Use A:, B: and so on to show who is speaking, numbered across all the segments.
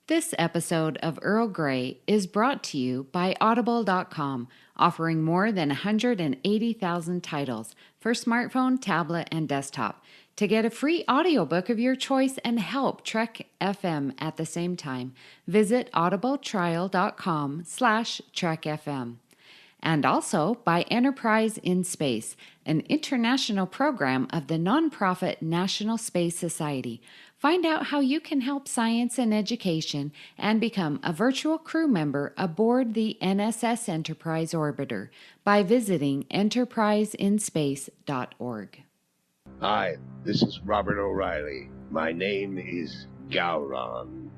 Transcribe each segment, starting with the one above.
A: This episode of Earl Grey is brought to you by Audible.com, offering more than 180,000 titles for smartphone, tablet, and desktop. To get a free audiobook of your choice and help Trek FM at the same time, visit audibletrial.com/trekfm. And also by Enterprise in Space, an international program of the nonprofit National Space Society. Find out how you can help science and education and become a virtual crew member aboard the NSS Enterprise Orbiter by visiting enterpriseinspace.org.
B: Hi, this is Robert O'Reilly. My name is Gowron.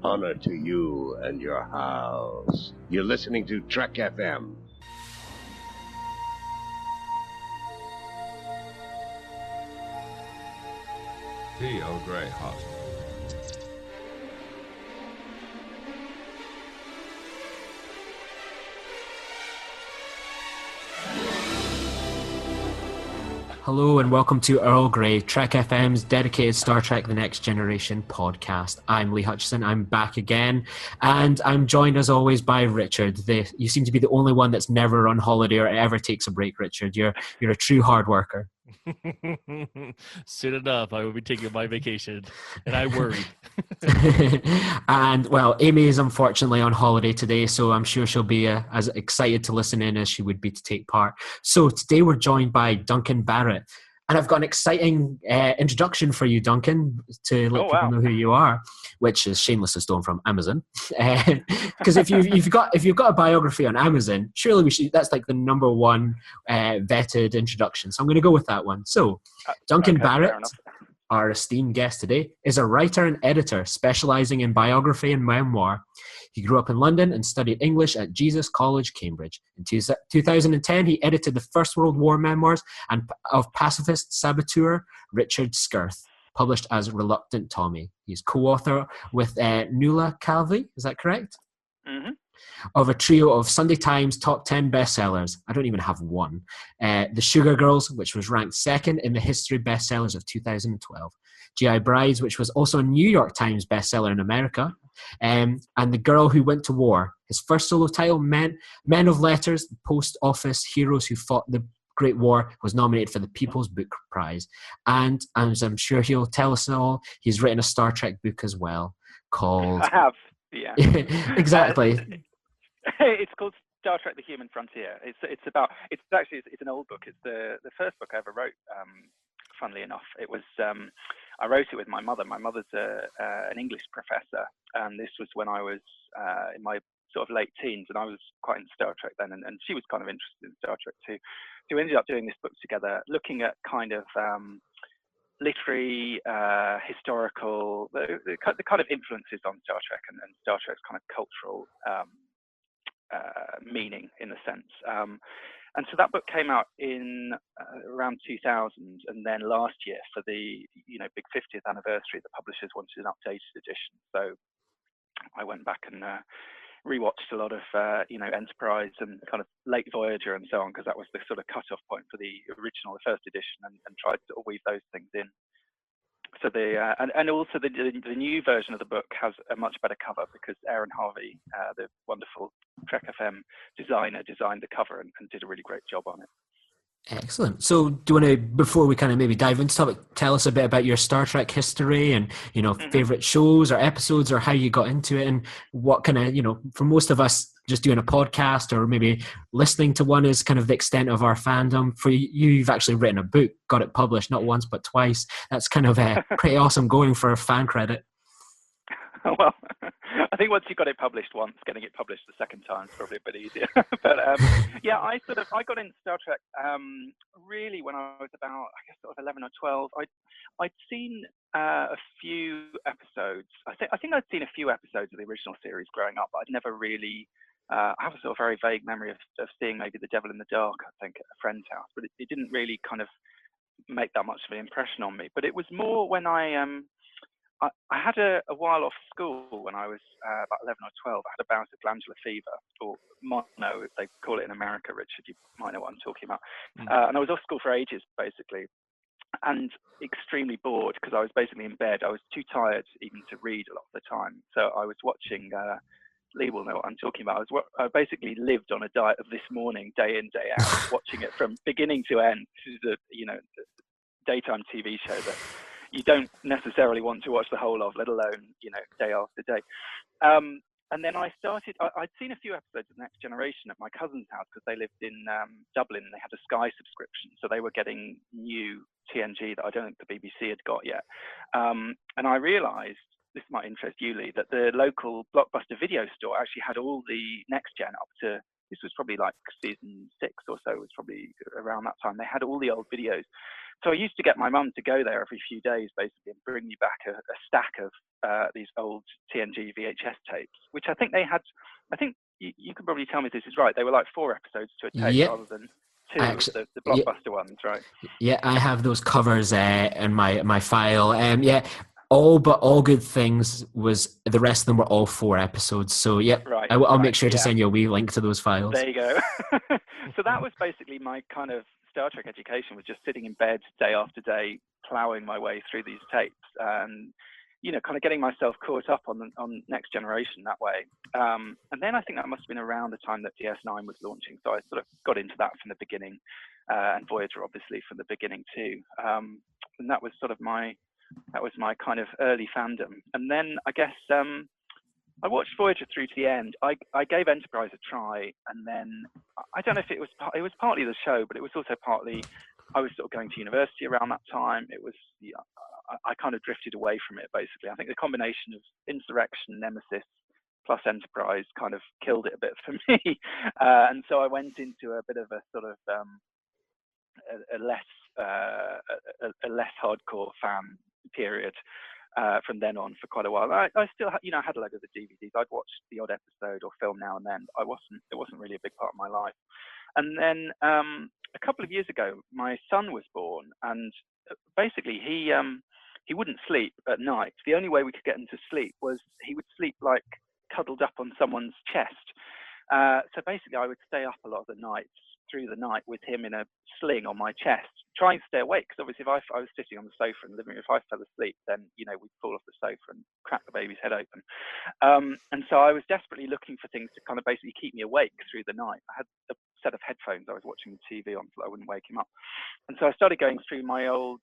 B: Honor to you and your house. You're listening to Trek FM.
C: T. Earl Grey, hot.
D: Hello and welcome to Earl Grey, Trek FM's dedicated Star Trek The Next Generation podcast. I'm Lee Hutchison, I'm back again, and I'm joined as always by Richard. You seem to be the only one that's never on holiday or ever takes a break, Richard. You're a true hard worker.
E: Soon enough, I will be taking my vacation, and I worry.
D: And, well, Amy is unfortunately on holiday today, so I'm sure she'll be as excited to listen in as she would be to take part. So today we're joined by Duncan Barrett, and I've got an exciting introduction for you, Duncan, to let people know who you are, which is shamelessly stolen from Amazon. Because if you've got a biography on Amazon, surely that's like the number one vetted introduction. So I'm going to go with that one. So Duncan Barrett, our esteemed guest today, is a writer and editor specializing in biography and memoir. He grew up in London and studied English at Jesus College, Cambridge. In 2010, he edited the First World War memoirs of pacifist saboteur Richard Skirth, published as Reluctant Tommy. He's co-author with Nuala Calvi, is that correct?
F: Mm-hmm.
D: Of a trio of Sunday Times top 10 bestsellers. I don't even have one. The Sugar Girls, which was ranked second in the history bestsellers of 2012. G.I. Brides, which was also a New York Times bestseller in America. And The Girl Who Went to War. His first solo title, Men of Letters, Post Office Heroes Who Fought the Great War, was nominated for the People's Book Prize. And as I'm sure he'll tell us all, he's written a Star Trek book as well called...
F: I have, yeah.
D: Exactly.
F: It's called Star Trek: The Human Frontier. It's an old book. It's the first book I ever wrote. Funnily enough, it was I wrote it with my mother. My mother's an English professor, and this was when I was in my sort of late teens, and I was quite into Star Trek then, and she was kind of interested in Star Trek too. So we ended up doing this book together, looking at kind of literary, historical, the kind of influences on Star Trek and Star Trek's kind of cultural meaning in a sense. And so that book came out in around 2000, and then last year for the big 50th anniversary, the publishers wanted an updated edition. So I went back and rewatched a lot of Enterprise and kind of late Voyager and so on, because that was the sort of cut-off point for the original, the first edition, and tried to weave those things in. So and also the new version of the book has a much better cover, because Aaron Harvey, the wonderful Trek FM designer, designed the cover and did a really great job on it.
D: Excellent. So do you want to, before we kind of maybe dive into the topic, tell us a bit about your Star Trek history and, favorite shows or episodes, or how you got into it, and what kind of, for most of us, just doing a podcast or maybe listening to one is kind of the extent of our fandom. For you, you've actually written a book, got it published not once but twice. That's kind of pretty awesome going for a fan credit.
F: Well, I think once you got it published once, getting it published the second time is probably a bit easier. But yeah, I got into Star Trek really when I was about, I guess, sort of 11 or 12. I'd seen a few episodes. I think I'd seen a few episodes of the original series growing up, but I'd never really. I have a sort of very vague memory of seeing maybe The Devil in the Dark, I think, at a friend's house, but it didn't really kind of make that much of an impression on me. But it was more when I had a while off school when I was about 11 or 12. I had a bout of glandular fever, or mono, they call it in America, Richard. You might know what I'm talking about. And I was off school for ages, basically. and extremely bored because I was basically in bed. I was too tired even to read a lot of the time. So I was watching, Lee will know what I'm talking about. I basically lived on a diet of This Morning, day in, day out, watching it from beginning to end. This is a daytime TV show that you don't necessarily want to watch the whole of, let alone, day after day. And then I'd seen a few episodes of Next Generation at my cousin's house because they lived in Dublin and they had a Sky subscription. So they were getting new TNG that I don't think the BBC had got yet. And I realised, this might interest you, Lee, that the local Blockbuster video store actually had all the Next Gen up to, this was probably like season 6 or so, it was probably around that time. They had all the old videos. So I used to get my mum to go there every few days, basically, and bring me back a stack of these old TNG VHS tapes, which I think they had. I think you can probably tell me if this is right. They were like 4 episodes to a tape rather than 2, the Blockbuster ones, right?
D: Yeah, I have those covers in my file. All Good Things was, the rest of them were all 4 episodes. So
F: right,
D: I'll make sure to send you a wee link to those files.
F: There you go. So that was basically my kind of Star Trek education, was just sitting in bed day after day, ploughing my way through these tapes and, kind of getting myself caught up on Next Generation that way. And then I think that must have been around the time that DS9 was launching. So I sort of got into that from the beginning, and Voyager obviously from the beginning too. And that was sort of my kind of early fandom. And then I guess I watched Voyager through to the end. I gave Enterprise a try, and then I don't know if it was partly the show, but it was also partly I was sort of going to university around that time. It was I kind of drifted away from it basically. I think the combination of Insurrection, Nemesis, plus Enterprise kind of killed it a bit for me, and so I went into a bit of a sort of a less hardcore fan period. From then on for quite a while. I still, had a load of the DVDs. I'd watch the odd episode or film now and then. It wasn't really a big part of my life. And then a couple of years ago, my son was born, and basically he wouldn't sleep at night. The only way we could get him to sleep was he would sleep like cuddled up on someone's chest. So basically, I would stay up a lot of the nights through the night with him in a sling on my chest, trying to stay awake. Because obviously, if I was sitting on the sofa in the living room, if I fell asleep, then we'd fall off the sofa and crack the baby's head open. And so I was desperately looking for things to kind of basically keep me awake through the night. I had a set of headphones I was watching the TV on so I wouldn't wake him up. And so I started going through my old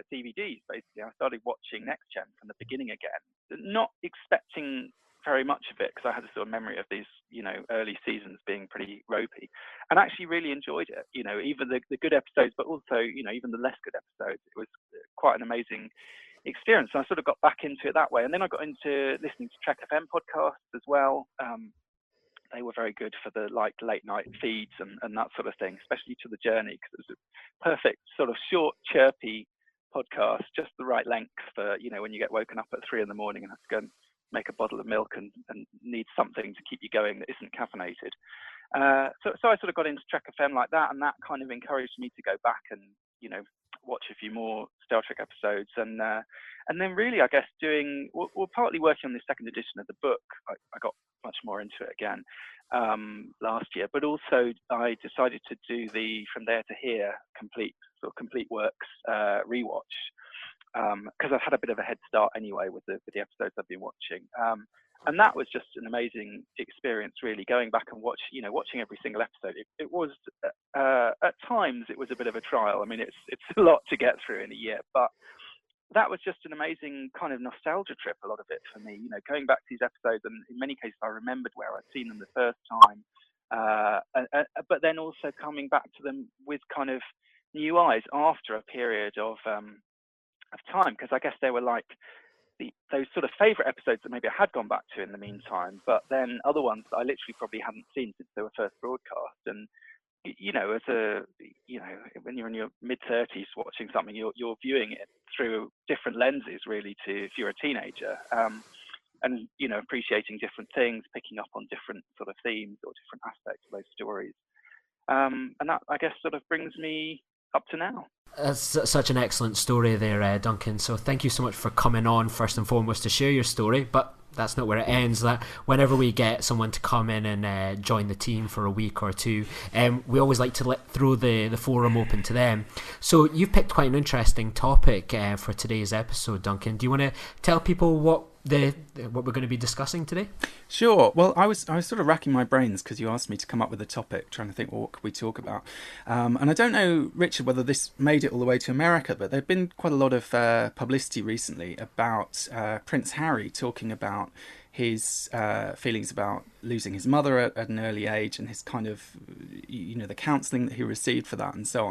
F: DVDs. Basically, I started watching Next Gen from the beginning again, not expecting very much of it because I had a sort of memory of these, early seasons being pretty ropey, and actually really enjoyed it. Even the good episodes, but also, even the less good episodes. It was quite an amazing experience. And I sort of got back into it that way, and then I got into listening to Trek FM podcasts as well. They were very good for the late night feeds and that sort of thing, especially To the Journey, because it was a perfect sort of short, chirpy podcast, just the right length for when you get woken up at 3 a.m. and have to go and make a bottle of milk and need something to keep you going that isn't caffeinated. So I sort of got into Trek FM like that, and that kind of encouraged me to go back and watch a few more Star Trek episodes, and then really I guess we're partly working on the second edition of the book. I got much more into it again last year, but also I decided to do the From There to Here complete works rewatch. Because I've had a bit of a head start anyway with the episodes I've been watching, and that was just an amazing experience. Really, going back and watching every single episode. It was at times it was a bit of a trial. I mean, it's a lot to get through in a year, but that was just an amazing kind of nostalgia trip. A lot of it for me, going back to these episodes, and in many cases I remembered where I'd seen them the first time, but then also coming back to them with kind of new eyes after a period of time, because I guess they were like those sort of favorite episodes that maybe I had gone back to in the meantime, but then other ones that I literally probably hadn't seen since they were first broadcast. And when you're in your mid-30s watching something, you're viewing it through different lenses really to if you're a teenager, and appreciating different things, picking up on different sort of themes or different aspects of those stories, and that I guess sort of brings me up to now.
D: That's such an excellent story there, Duncan. So thank you so much for coming on, first and foremost, to share your story. But that's not where it ends. That whenever we get someone to come in and join the team for a week or two, we always like to throw the forum open to them. So you've picked quite an interesting topic for today's episode, Duncan. Do you want to tell people what we're going to be discussing today?
G: Sure. Well, I was sort of racking my brains because you asked me to come up with a topic, trying to think, well, what could we talk about? And I don't know, Richard, whether this made it all the way to America, but there'd been quite a lot of publicity recently about Prince Harry talking about his feelings about losing his mother at an early age, and his kind of, the counselling that he received for that and so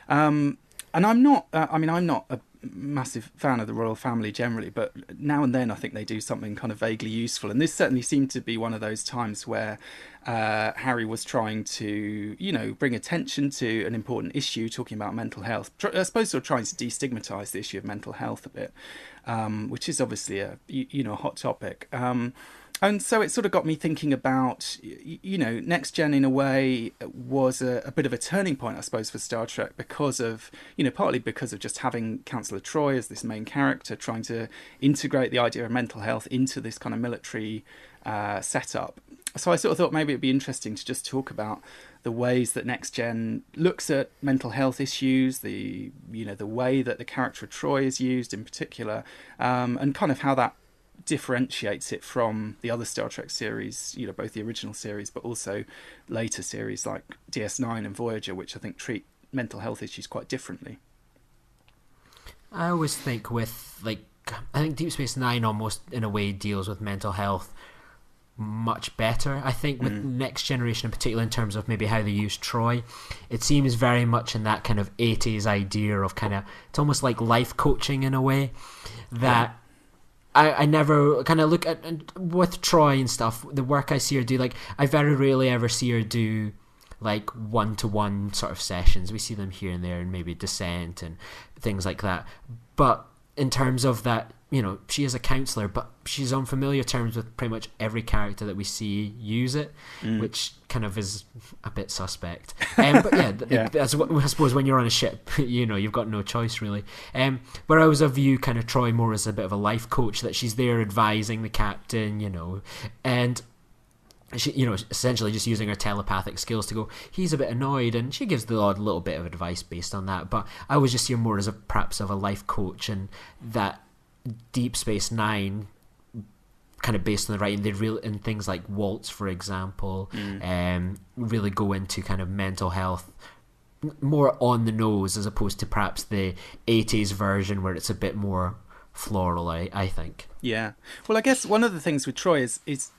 G: on. And I'm not a massive fan of the royal family generally, but now and then I think they do something kind of vaguely useful, and this certainly seemed to be one of those times where Harry was trying to bring attention to an important issue, talking about mental health. I suppose sort of trying to destigmatise the issue of mental health a bit, which is obviously a hot topic. And so it sort of got me thinking about, Next Gen in a way was a bit of a turning point, I suppose, for Star Trek because of, partly because of just having Counsellor Troy as this main character, trying to integrate the idea of mental health into this kind of military setup. So I sort of thought maybe it'd be interesting to just talk about the ways that Next Gen looks at mental health issues, the way that the character of Troy is used in particular, and kind of how that differentiates it from the other Star Trek series, both the original series but also later series like DS9 and Voyager, which I think treat mental health issues quite differently.
D: I always think I think Deep Space Nine almost in a way deals with mental health much better. I think with Next Generation in particular, in terms of maybe how they use Troy, it seems very much in that kind of 80s idea of it's almost like life coaching in a way that I never kind of look at, with Troy and stuff, the work I see her do, I very rarely ever see her do one-to-one sort of sessions. We see them here and there and maybe Descent and things like that. But in terms of that, she is a counsellor, but she's on familiar terms with pretty much every character that we see use it, which kind of is a bit suspect. But that's what I suppose when you're on a ship, you've got no choice really. But I always view kind of Troy more as a bit of a life coach, that she's there advising the captain, and she, essentially just using her telepathic skills to go, he's a bit annoyed, and she gives the odd little bit of advice based on that. But I always just see her more as perhaps of a life coach, and that Deep Space Nine, kind of based on the writing, in things like Waltz, for example, really go into kind of mental health more on the nose, as opposed to perhaps the 80s version where it's a bit more floral, I think.
G: Yeah. Well, I guess one of the things with Troy is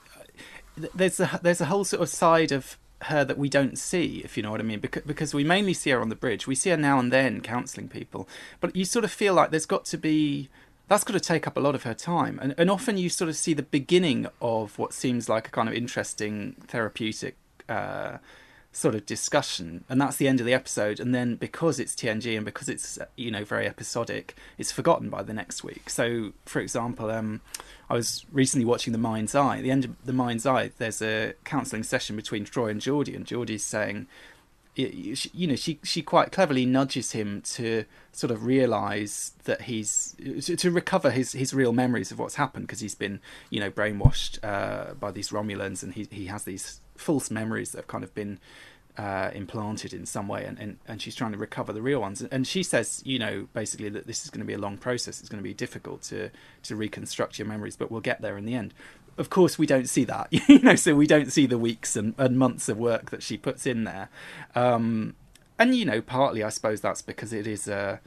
G: there's a whole sort of side of her that we don't see, if you know what I mean, because we mainly see her on the bridge. We see her now and then counselling people, but you sort of feel like that's got to take up a lot of her time, and often you sort of see the beginning of what seems like a kind of interesting therapeutic sort of discussion, and that's the end of the episode, and then because it's TNG and because it's very episodic, it's forgotten by the next week. So for example, I was recently watching The Mind's Eye. At the end of The Mind's Eye, there's a counselling session between Troy and Geordie, and Geordie's saying, she quite cleverly nudges him to sort of realise that he's to recover his real memories of what's happened, because he's been brainwashed by these Romulans, and he has these false memories that have kind of been implanted in some way, and she's trying to recover the real ones, and she says basically that this is going to be a long process. It's going to be difficult to reconstruct your memories, but we'll get there in the end. Of course, we don't see that, so we don't see the weeks and months of work that she puts in there. And, partly I suppose that's because it is, at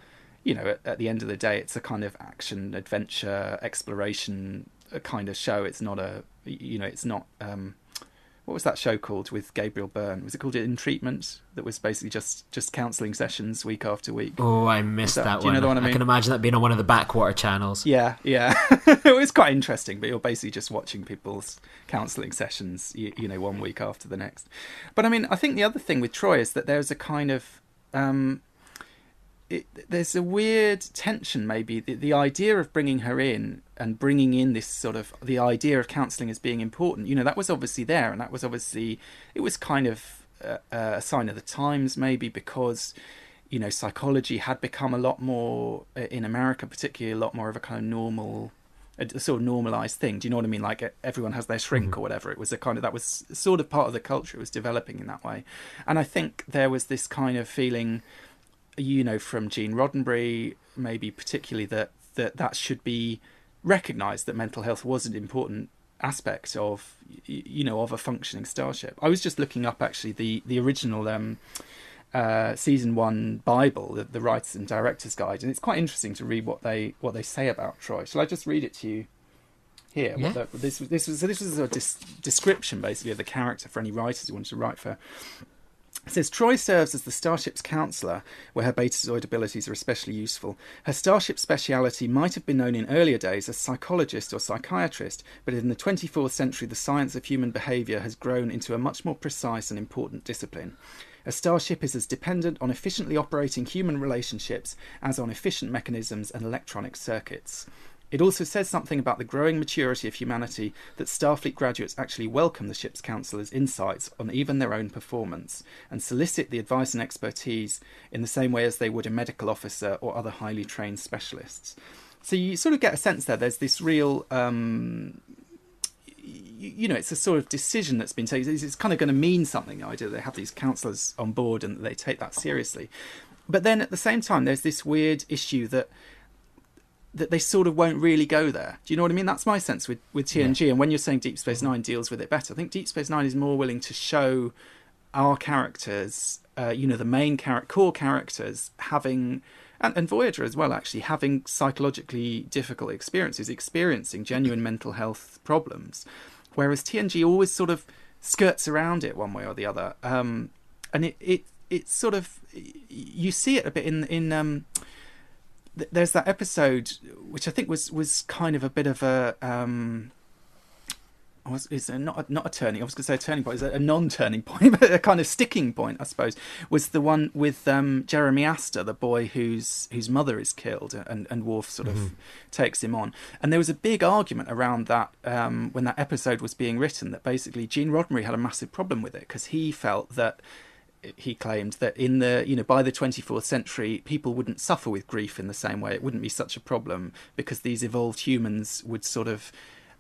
G: the end of the day, it's a kind of action, adventure, exploration kind of show. It's not it's not, what was that show called with Gabriel Byrne? Was it called In Treatment? That was basically just counselling sessions week after week.
D: Oh, I missed that one.
G: Do you know the one I mean?
D: I can imagine that being on one of the backwater channels.
G: Yeah. It was quite interesting, but you're basically just watching people's counselling sessions, 1 week after the next. But I mean, I think the other thing with Troy is that there's a kind of... there's a weird tension, maybe. The idea of bringing her in and bringing in this sort of... the idea of counselling as being important, that was obviously there, and that was obviously... it was kind of a sign of the times, maybe, because... psychology had become a lot more, in America particularly, a lot more of a kind of normal, a sort of normalized thing. Do you know what I mean? Like everyone has their shrink or whatever. It was a kind of, that was sort of part of the culture. It was developing in that way. And I think there was this kind of feeling, from Gene Roddenberry, maybe particularly, that should be recognised, that mental health was an important aspect of, of a functioning starship. I was just looking up actually the original season 1 Bible, the Writers and Directors Guide, and it's quite interesting to read what they say about Troy. Shall I just read it to you here?
D: Yeah.
G: This was a description basically of the character for any writers who wanted to write for. It says, Troy serves as the starship's counsellor, where her betazoid abilities are especially useful. Her starship speciality might have been known in earlier days as psychologist or psychiatrist, but in the 24th century the science of human behaviour has grown into a much more precise and important discipline. A starship is as dependent on efficiently operating human relationships as on efficient mechanisms and electronic circuits. It also says something about the growing maturity of humanity that Starfleet graduates actually welcome the ship's counsellor's insights on even their own performance and solicit the advice and expertise in the same way as they would a medical officer or other highly trained specialists. So you sort of get a sense there's this real, it's a sort of decision that's been taken. It's kind of going to mean something, the idea that they have these counsellors on board and that they take that seriously. But then at the same time, there's this weird issue that they sort of won't really go there. Do you know what I mean? That's my sense with TNG. Yeah. And when you're saying Deep Space Nine deals with it better, I think Deep Space Nine is more willing to show our characters, the main core characters having, and Voyager as well, actually, having psychologically difficult experiences, experiencing genuine mental health problems. Whereas TNG always sort of skirts around it one way or the other. And it sort of, you see it a bit in there's that episode which I think was kind of a bit of a is not a turning. I was going to say a turning point. Is a non-turning point, but a kind of sticking point, I suppose. Was the one with Jeremy Astor, the boy whose mother is killed, and Worf sort of takes him on. And there was a big argument around that when that episode was being written. That basically Gene Roddenberry had a massive problem with it because he felt that. He claimed that in the by the 24th century, people wouldn't suffer with grief in the same way. It wouldn't be such a problem because these evolved humans would sort of.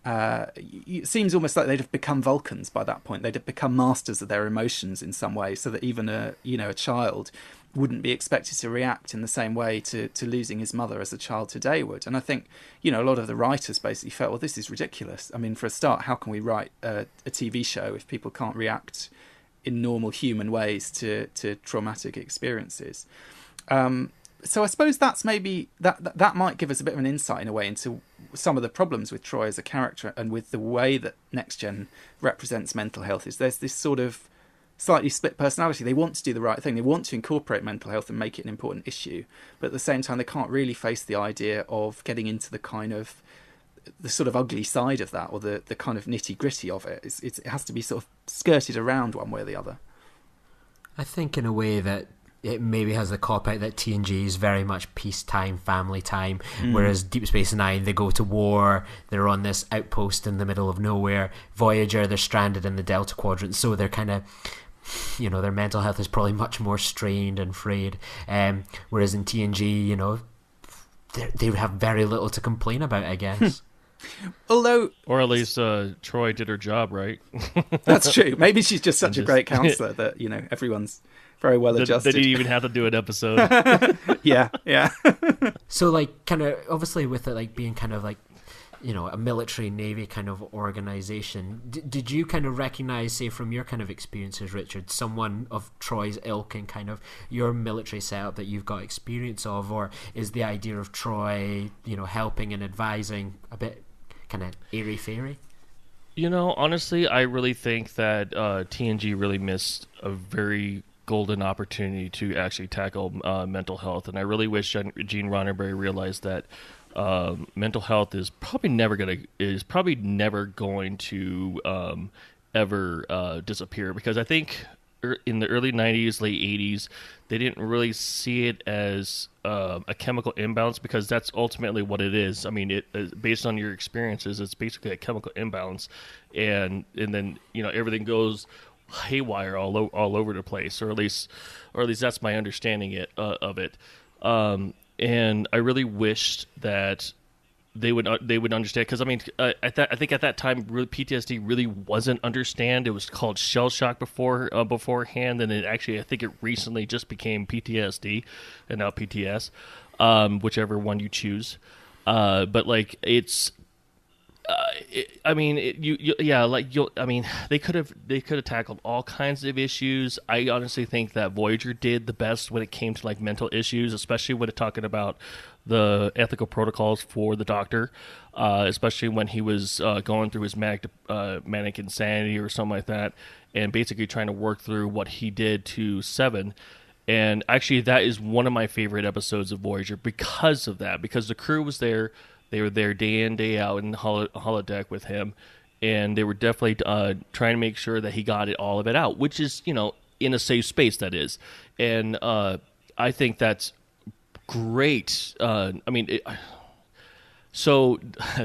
G: It seems almost like they'd have become Vulcans by that point. They'd have become masters of their emotions in some way, so that even a child wouldn't be expected to react in the same way to losing his mother as a child today would. And I think a lot of the writers basically felt, well, this is ridiculous. I mean, for a start, how can we write a TV show if people can't react in normal human ways to traumatic experiences? So I suppose that's maybe that might give us a bit of an insight in a way into some of the problems with Troy as a character and with the way that Next Gen represents mental health. Is there's this sort of slightly split personality. They want to do the right thing. They want to incorporate mental health and make it an important issue, but at the same time they can't really face the idea of getting into the kind of the sort of ugly side of that, or the kind of nitty gritty of it. It has to be sort of skirted around one way or the other.
D: I think in a way that it maybe has the cop-out that TNG is very much peacetime, family time, whereas Deep Space Nine, they go to war, they're on this outpost in the middle of nowhere. Voyager, they're stranded in the Delta Quadrant, so they're kind of, their mental health is probably much more strained and frayed. Whereas in TNG, they have very little to complain about, I guess.
G: Although,
E: or at least Troy did her job right.
G: That's true. Maybe she's just such a great counselor that everyone's very well adjusted.
E: They didn't even have to do an episode.
G: yeah.
D: So, kind of obviously with it being kind of a military Navy kind of organization, did you kind of recognize, say, from your kind of experiences, Richard, someone of Troy's ilk and kind of your military setup that you've got experience of, or is the idea of Troy, helping and advising a bit kind of airy-fairy?
E: Honestly, I really think that TNG really missed a very golden opportunity to actually tackle mental health, and I really wish Gene Roddenberry realized that mental health is probably never going to ever disappear, because I think in the early 90s, late 80s, they didn't really see it as a chemical imbalance, because that's ultimately what it is. I mean, it based on your experiences, it's basically a chemical imbalance, and then everything goes haywire all over the place, or at least that's my understanding of it. And I really wished that they would understand, because I mean, I think at that time, really, PTSD really wasn't understand. It was called shell shock beforehand, and I think it recently just became PTSD and now PTS, whichever one you choose. But like it's. They could have tackled all kinds of issues. I honestly think that Voyager did the best when it came to like mental issues, especially when talking about the ethical protocols for the Doctor, especially when he was going through his manic insanity or something like that, and basically trying to work through what he did to Seven. And actually, that is one of my favorite episodes of Voyager because of that, because the crew was there. They were there day in, day out in the holodeck with him, and they were definitely trying to make sure that he got all of it out, which is, in a safe space, that is. And I think that's great. So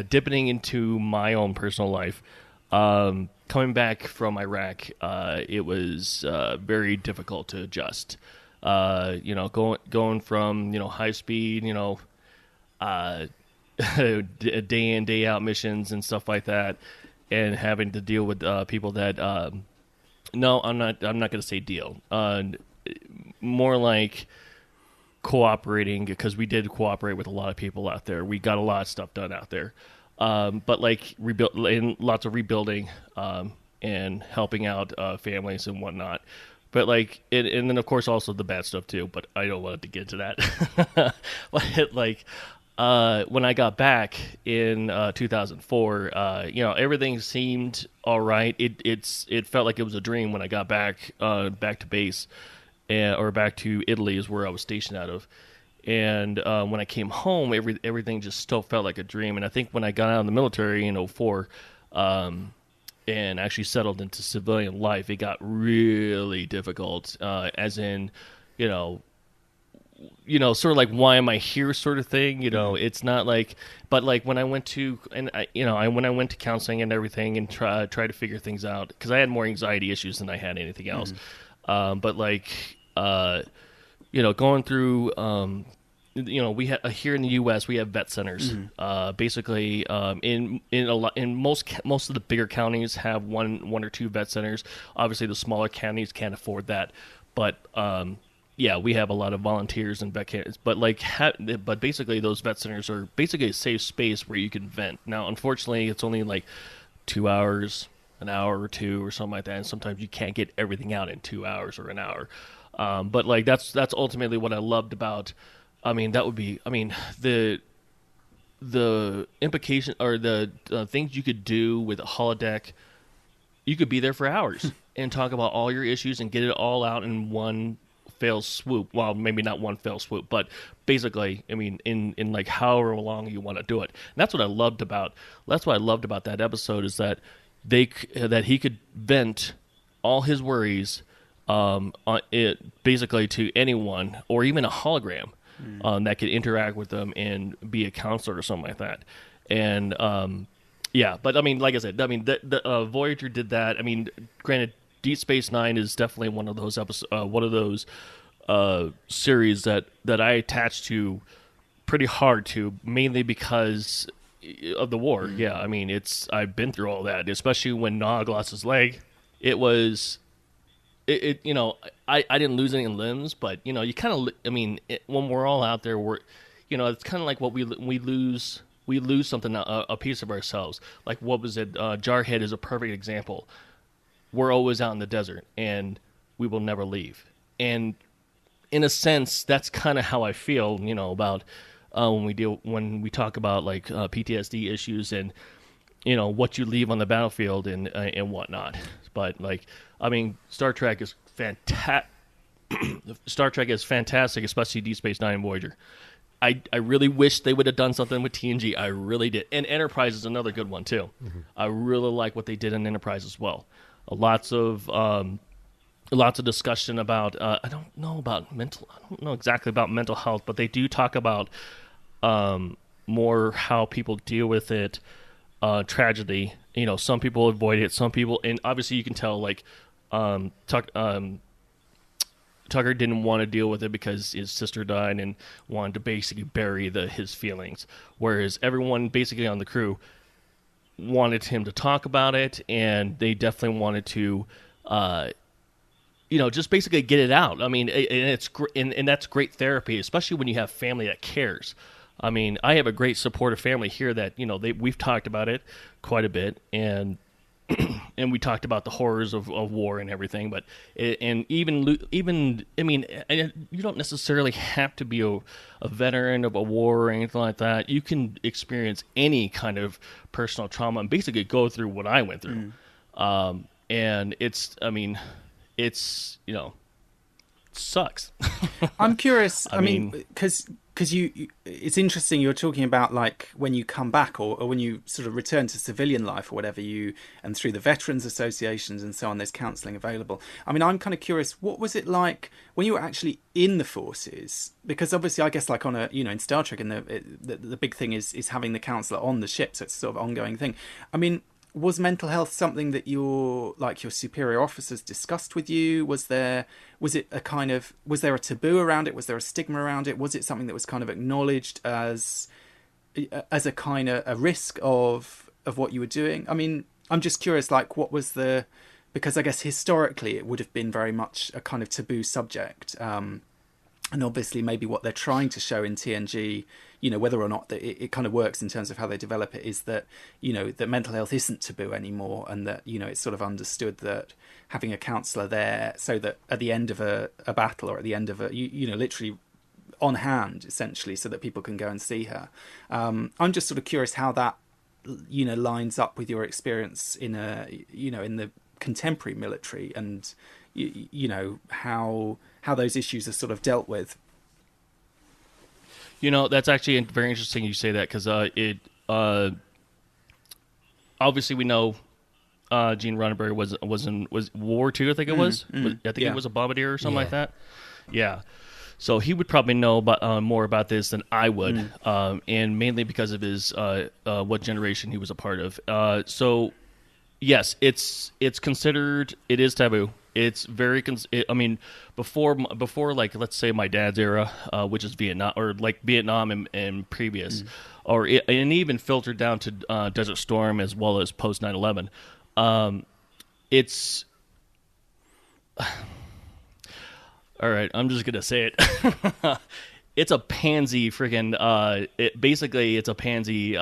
E: dipping into my own personal life, coming back from Iraq, it was very difficult to adjust. Going from, high speed, day in, day out missions and stuff like that, and having to deal with people that no, I'm not going to say deal, more like cooperating, because we did cooperate with a lot of people out there. We got a lot of stuff done out there, but like lots of rebuilding and helping out families and whatnot. But like, and then of course also the bad stuff too. But I don't want to get into that. But like. When I got back in 2004, everything seemed all right. It felt like it was a dream when I got back to base, or back to Italy is where I was stationed out of. And when I came home, everything just still felt like a dream. And I think when I got out of the military in 2004, and actually settled into civilian life, it got really difficult. As in, sort of like, why am I here sort of thing, it's not like, but like when I went to, and when I went to counseling and everything and try to figure things out, because I had more anxiety issues than I had anything else. But like, going through, we have here in the U.S. we have vet centers. Basically, in most of the bigger counties have one or two vet centers. Obviously, the smaller counties can't afford that, but yeah, we have a lot of volunteers and vet camps, but but basically those vet centers are basically a safe space where you can vent. Now, unfortunately, it's only like 2 hours, an hour or two, or something like that, and sometimes you can't get everything out in 2 hours or an hour. But like that's ultimately what I loved about. The implication, or the things you could do with a holodeck. You could be there for hours and talk about all your issues and get it all out in one fell swoop. Well, maybe not one fell swoop, but basically, in like however long you want to do it. And that's what I loved about. That's what I loved about that episode, is that that he could vent all his worries, basically to anyone, or even a hologram that could interact with them and be a counselor or something like that. And yeah, but like I said, the Voyager did that. Granted, Deep Space Nine is definitely one of those series that I attached to pretty hard to, mainly because of the war. Yeah, I've been through all that, especially when Nog lost his leg. It was, I didn't lose any limbs, but you kind of, when we're all out there, it's kind of like what we lose something, a piece of ourselves. Like, what was it? Jarhead is a perfect example. We're always out in the desert, and we will never leave. And in a sense, that's kind of how I feel, about when we talk about like PTSD issues and what you leave on the battlefield and whatnot. But like, Star Trek is fantastic. Star Trek is fantastic, especially Deep Space Nine and Voyager. I really wish they would have done something with TNG. I really did. And Enterprise is another good one too. I really like what they did in Enterprise as well. Lots of discussion about I don't know exactly about mental health, but they do talk about more how people deal with it, tragedy. Some people avoid it, some people, and obviously you can tell, like, Tucker didn't want to deal with it because his sister died and wanted to basically bury his feelings, whereas everyone basically on the crew wanted him to talk about it, and they definitely wanted to, just basically get it out. I mean, and that's great therapy, especially when you have family that cares. I mean, I have a great supportive family here that, we've talked about it quite a bit, and we talked about the horrors of war and everything, but even I mean, you don't necessarily have to be a veteran of a war or anything like that. You can experience any kind of personal trauma and basically go through what I went through. And it's sucks.
G: I'm curious. I mean, because it's interesting. You're talking about like when you come back or when you sort of return to civilian life or whatever, and through the veterans associations and so on, there's counselling available. I mean, I'm kind of curious. What was it like when you were actually in the forces? Because obviously, I guess like on in Star Trek, and the big thing is having the counsellor on the ship, so it's a sort of ongoing thing. I mean, was mental health something that your superior officers discussed with you? Was there a taboo around it? Was there a stigma around it? Was it something that was kind of acknowledged as a kind of a risk of what you were doing? I mean, I'm just curious, like, what was because I guess historically it would have been very much a kind of taboo subject. And obviously maybe what they're trying to show in TNG, whether or not that it kind of works in terms of how they develop it, is that, that mental health isn't taboo anymore, and that, it's sort of understood that having a counsellor there so that at the end of a battle or at the end of literally on hand, essentially, so that people can go and see her. I'm just sort of curious how that, lines up with your experience in the contemporary military, and, how those issues are sort of dealt with.
E: That's actually very interesting you say that, because obviously we know Gene Roddenberry was World War II, I think it was. I think it was a bombardier or something like that. Yeah. So he would probably know about more about this than I would, and mainly because of his what generation he was a part of. So yes, it's considered, it is taboo. It's very, before like, let's say my dad's era, which is Vietnam, or like Vietnam and previous, and even filtered down to Desert Storm as well as post 9/11. It's all right. I'm just gonna say it. It's a pansy freaking. Basically, it's a pansy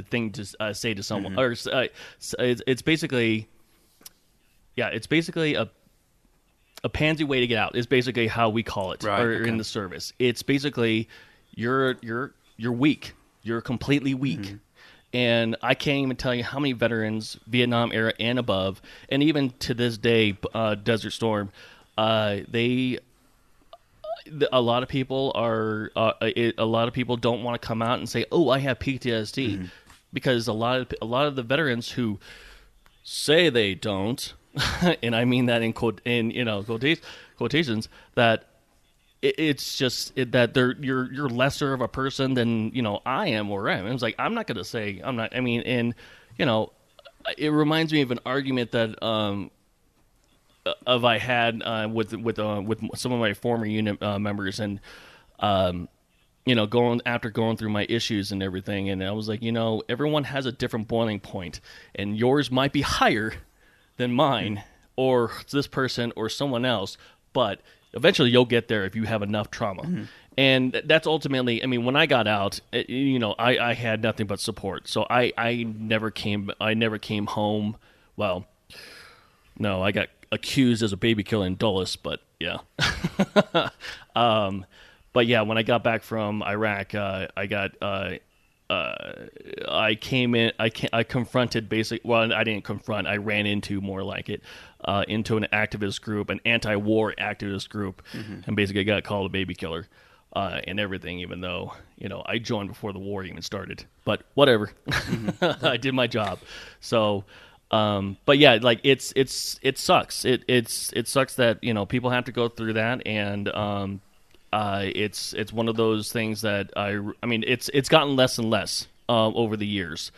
E: thing to say to someone, or it's basically. Yeah, it's basically a pansy way to get out. Is basically how we call it, in the service. It's basically you're weak. You're completely weak, and I can't even tell you how many veterans, Vietnam era and above, and even to this day, Desert Storm, a lot of people don't want to come out and say, "Oh, I have PTSD," because a lot of the veterans who say they don't. And I mean that in quotations, that it's just that you're lesser of a person than I am or am. It's like, I'm not going to say I'm not. I mean, and it reminds me of an argument that I had with some of my former unit members, and going through my issues and everything, and I was like, everyone has a different boiling point, and yours might be higher than mine or this person or someone else, but eventually you'll get there if you have enough trauma. And that's ultimately, when I got out, I had nothing but support. So I never came home. Well, no, I got accused as a baby killer in Dulles, but yeah. But yeah, when I got back from Iraq, I came in. I confronted basically. Well, I didn't confront. I ran into more like it, into an activist group, an anti-war activist group, and basically got called a baby killer, and everything. Even though I joined before the war even started, but whatever. I did my job. So, but yeah, like it sucks. It sucks that people have to go through that, and it's one of those things that it's gotten less and less over the years,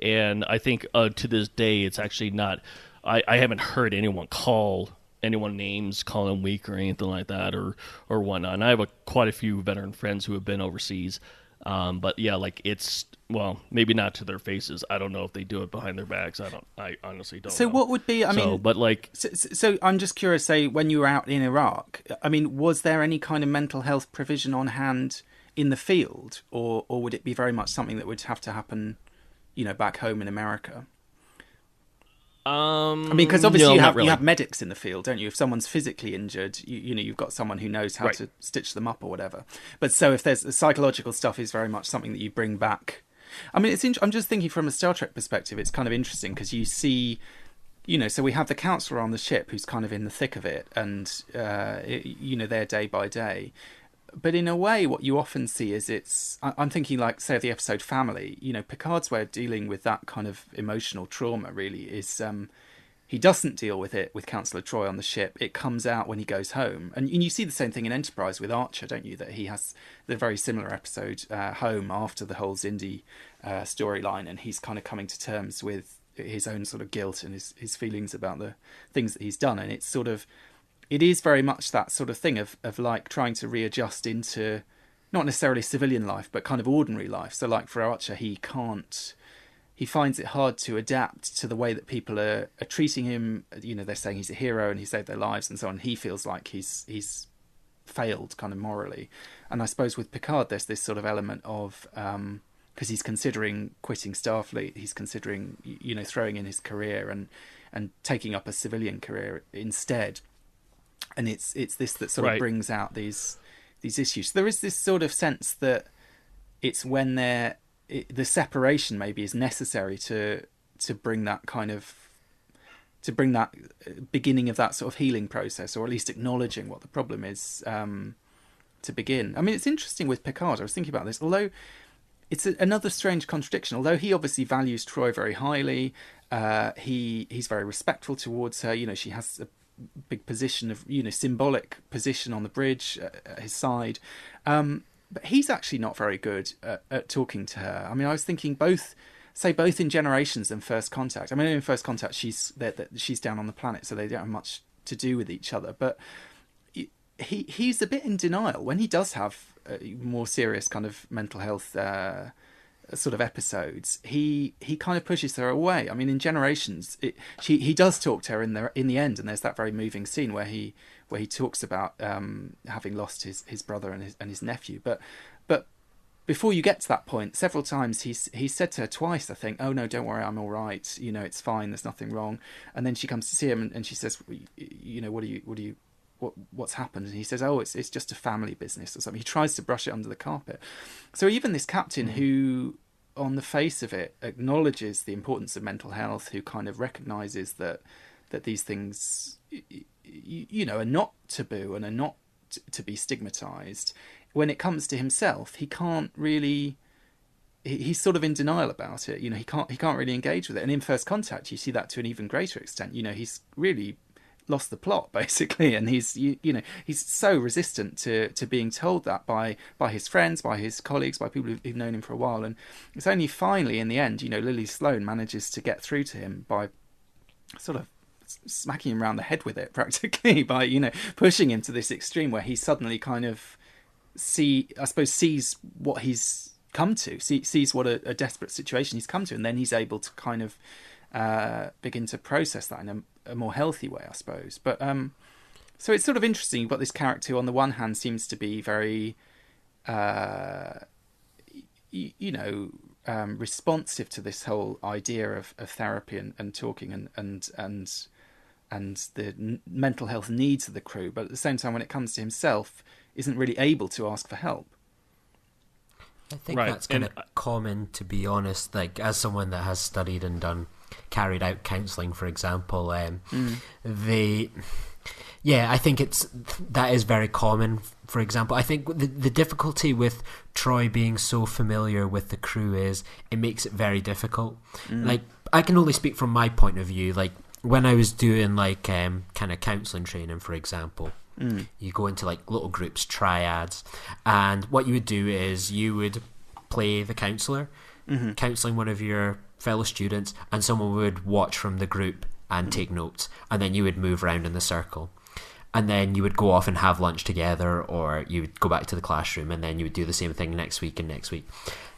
E: and I think to this day it's actually not I haven't heard anyone call anyone names, call them weak or anything like that, or whatnot. And I have quite a few veteran friends who have been overseas. But yeah, like it's, well, maybe not to their faces. I don't know if they do it behind their backs. I honestly don't know.
G: So what would be, I mean,
E: but like,
G: so I'm just curious, say when you were out in Iraq, I mean, was there any kind of mental health provision on hand in the field, or would it be very much something that would have to happen, back home in America? I mean, because obviously you have medics in the field, don't you? If someone's physically injured, you've got someone who knows how to stitch them up or whatever. But so if there's psychological stuff, is very much something that you bring back. I mean, I'm just thinking from a Star Trek perspective, it's kind of interesting because you see, so we have the counsellor on the ship who's kind of in the thick of it, and they're day by day. But in a way, what you often see is I'm thinking like, say, of the episode Family, Picard's way of dealing with that kind of emotional trauma really is he doesn't deal with it with Counsellor Troy on the ship. It comes out when he goes home. And you see the same thing in Enterprise with Archer, don't you? That he has the very similar episode home after the whole Xindi storyline, and he's kind of coming to terms with his own sort of guilt and his feelings about the things that he's done. And it's sort of, it is very much that sort of thing of like trying to readjust into not necessarily civilian life, but kind of ordinary life. So like for Archer, he finds it hard to adapt to the way that people are treating him. They're saying he's a hero and he saved their lives and so on. He feels like he's failed kind of morally. And I suppose with Picard, there's this sort of element of, because he's considering quitting Starfleet, he's considering, throwing in his career and taking up a civilian career instead. And it's this that sort of brings out these issues. There is this sort of sense that it's when the separation maybe is necessary to bring that kind of, to bring that beginning of that sort of healing process, or at least acknowledging what the problem is to begin. I mean, it's interesting with Picard. I was thinking about this, although it's another strange contradiction. Although he obviously values Troy very highly, he's very respectful towards her. She has a big position of, symbolic position on the bridge at his side. But he's actually not very good at talking to her. I mean, I was thinking both in Generations and First Contact. I mean, in First Contact, she's down on the planet, so they don't have much to do with each other. But he's a bit in denial when he does have more serious kind of mental health sort of episodes. He kind of pushes her away. I mean, in Generations, he does talk to her in the end, and there's that very moving scene where he talks about having lost his brother and his nephew. But before you get to that point, several times he's said to her twice, I think, "Oh no, don't worry, I'm all right. It's fine. There's nothing wrong." And then she comes to see him, and she says, what's happened? And he says, "Oh, it's just a family business or something." He tries to brush it under the carpet. So even this captain who, on the face of it, acknowledges the importance of mental health, who kind of recognises that these things, are not taboo and are not to be stigmatised, when it comes to himself, he can't really. He's sort of in denial about it. He can't really engage with it. And in First Contact, you see that to an even greater extent. He's really lost the plot basically, and he's so resistant to being told that by his friends, by his colleagues, by people who've known him for a while. And it's only finally in the end, Lily Sloan manages to get through to him by sort of smacking him around the head with it practically, by pushing him to this extreme where he suddenly kind of sees what he's come to, sees what a desperate situation he's come to, and then he's able to kind of begin to process that in a more healthy way, I suppose. But so it's sort of interesting. You've got this character who on the one hand seems to be very responsive to this whole idea of therapy and talking and the mental health needs of the crew, but at the same time, when it comes to himself, isn't really able to ask for help.
D: I think that's kind of common, to be honest. Like, as someone that has studied and carried out counselling, for example, I think that is very common. For example, I think the difficulty with Troy being so familiar with the crew is it makes it very difficult. Like, I can only speak from my point of view. Like, when I was doing kind of counselling training, for example, you go into like little groups, triads, and what you would do is you would play the counsellor, counselling one of your fellow students, and someone would watch from the group and take notes, and then you would move around in the circle. And then you would go off and have lunch together, or you would go back to the classroom, and then you would do the same thing next week and next week.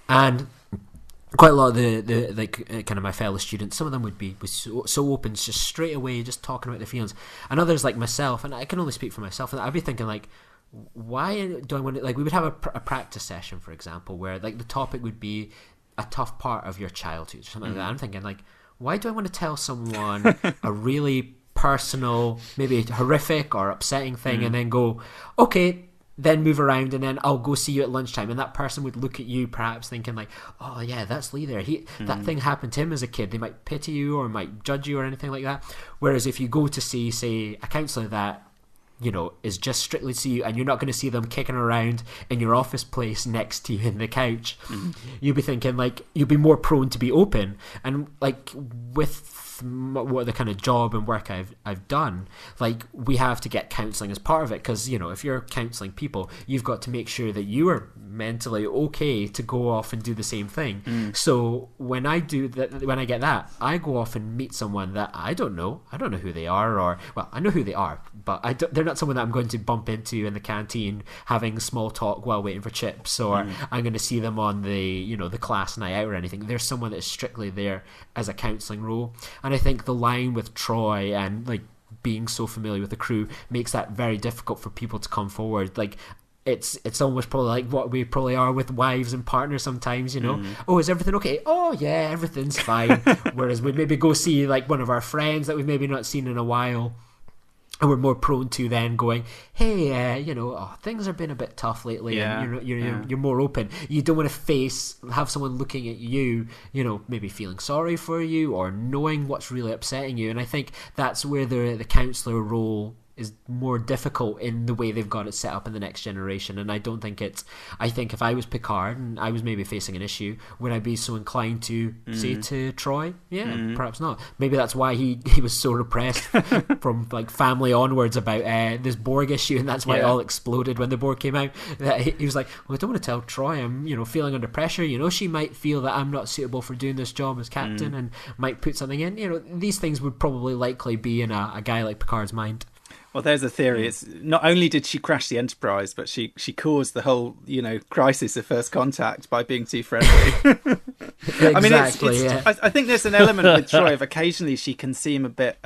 D: And quite a lot of the like kind of my fellow students, some of them would be so open, just straight away, just talking about their feelings. And others, like myself, and I can only speak for myself, and I'd be thinking like, why do I want to, like, we would have a practice session, for example, where like the topic would be a tough part of your childhood or something like that. I'm thinking like, why do I want to tell someone a really personal, maybe horrific or upsetting thing, and then go, okay, then move around, and then I'll go see you at lunchtime, and that person would look at you perhaps thinking like, oh yeah, that's Lee there, that thing happened to him as a kid. They might pity you or might judge you or anything like that. Whereas if you go to see, say, a counsellor that, you know, is just strictly to you, and you're not going to see them kicking around in your office place next to you in the couch, you'll be thinking like, you'll be more prone to be open. And like with what the kind of job and work I've done, like, we have to get counselling as part of it, because, you know, if you're counselling people, you've got to make sure that you are mentally okay to go off and do the same thing. So when I do that, when I get that, I go off and meet someone that I don't know who they are, or, well, I know who they are, but they're not someone that I'm going to bump into in the canteen having small talk while waiting for chips, or I'm going to see them on the, you know, the class night out or anything. There's someone that is strictly there as a counselling role. And I think the line with Troy and like being so familiar with the crew makes that very difficult for people to come forward. Like, it's almost probably like what we probably are with wives and partners sometimes, you know. Oh, is everything okay? Oh yeah, everything's fine. Whereas we'd maybe go see like one of our friends that we've maybe not seen in a while, and we're more prone to then going, hey, you know, things have been a bit tough lately, and you're more open. You don't want to have someone looking at you, you know, maybe feeling sorry for you or knowing what's really upsetting you. And I think that's where the counsellor role is more difficult in the way they've got it set up in the next generation. And I don't think I think if I was Picard and I was maybe facing an issue, would I be so inclined to say to Troy, perhaps not. Maybe that's why he was so repressed from like family onwards about this Borg issue, and that's why it all exploded when the Borg came out. That he was like, well, I don't want to tell Troy I'm, you know, feeling under pressure, you know, she might feel that I'm not suitable for doing this job as captain and might put something in, you know. These things would probably likely be in a guy like Picard's mind.
G: Well, there's a theory. It's not only did she crash the Enterprise, but she caused the whole, you know, crisis of first contact by being too friendly.
D: Exactly,
G: I mean, I think there's an element with Troy of occasionally she can seem a bit,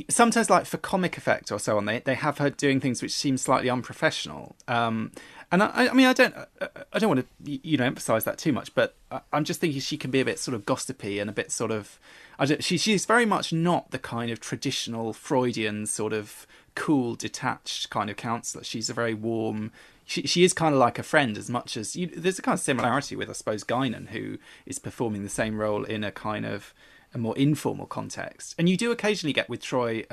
G: sometimes like for comic effect or so on, they have her doing things which seem slightly unprofessional. And I mean, I don't want to, you know, emphasize that too much, but I'm just thinking she can be a bit sort of gossipy and a bit sort of, she's very much not the kind of traditional Freudian sort of cool, detached kind of counsellor. She's a very warm, she is kind of like a friend as much as, there's a kind of similarity with, I suppose, Guinan, who is performing the same role in a kind of a more informal context. And you do occasionally get with Troy,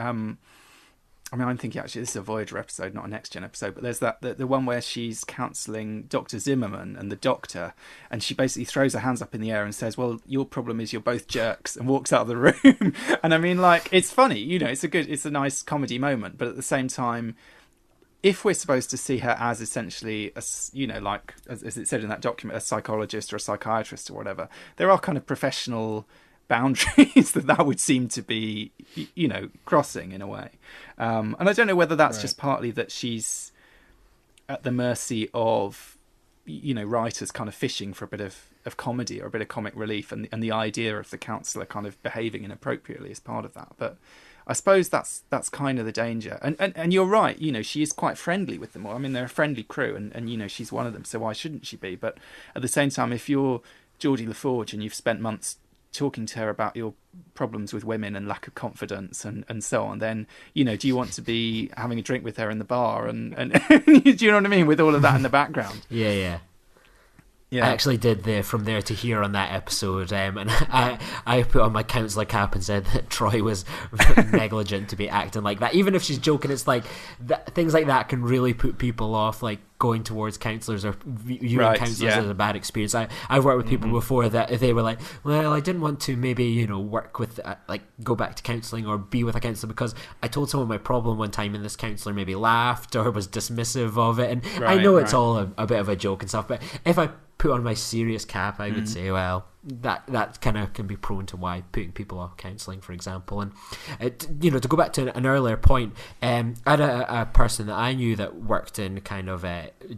G: I mean, I'm thinking actually this is a Voyager episode, not a Next Gen episode, but there's the one where she's counselling Dr. Zimmerman and the Doctor, and she basically throws her hands up in the air and says, well, your problem is you're both jerks, and walks out of the room. And I mean, like, it's funny, you know, it's a nice comedy moment, but at the same time, if we're supposed to see her as essentially, you know, like, as it said in that document, a psychologist or a psychiatrist or whatever, there are kind of professional boundaries that would seem to be, you know, crossing in a way. And I don't know whether that's just partly that she's at the mercy of, you know, writers kind of fishing for a bit of comedy or a bit of comic relief, and the idea of the counsellor kind of behaving inappropriately is part of that. But I suppose that's kind of the danger. And you're right, you know, she is quite friendly with them all. I mean, they're a friendly crew, and you know, she's one of them, so why shouldn't she be? But at the same time, if you're Geordi LaForge and you've spent months talking to her about your problems with women and lack of confidence and so on, then, you know, do you want to be having a drink with her in the bar and do you know what I mean, with all of that in the background?
D: Yeah. I actually did From There to Here on that episode, and I put on my counsellor cap and said that Troy was negligent to be acting like that. Even if she's joking, it's like things like that can really put people off, like going towards counsellors or viewing counsellors as a bad experience. I've worked with people before that they were like, well, I didn't want to maybe, you know, work with like go back to counselling or be with a counsellor because I told someone my problem one time and this counsellor maybe laughed or was dismissive of it, and I know it's all a bit of a joke and stuff, but if I put on my serious cap, I would say, well, that kind of can be prone to why putting people off counselling, for example. And to go back to an earlier point, I had a person that I knew that worked in kind of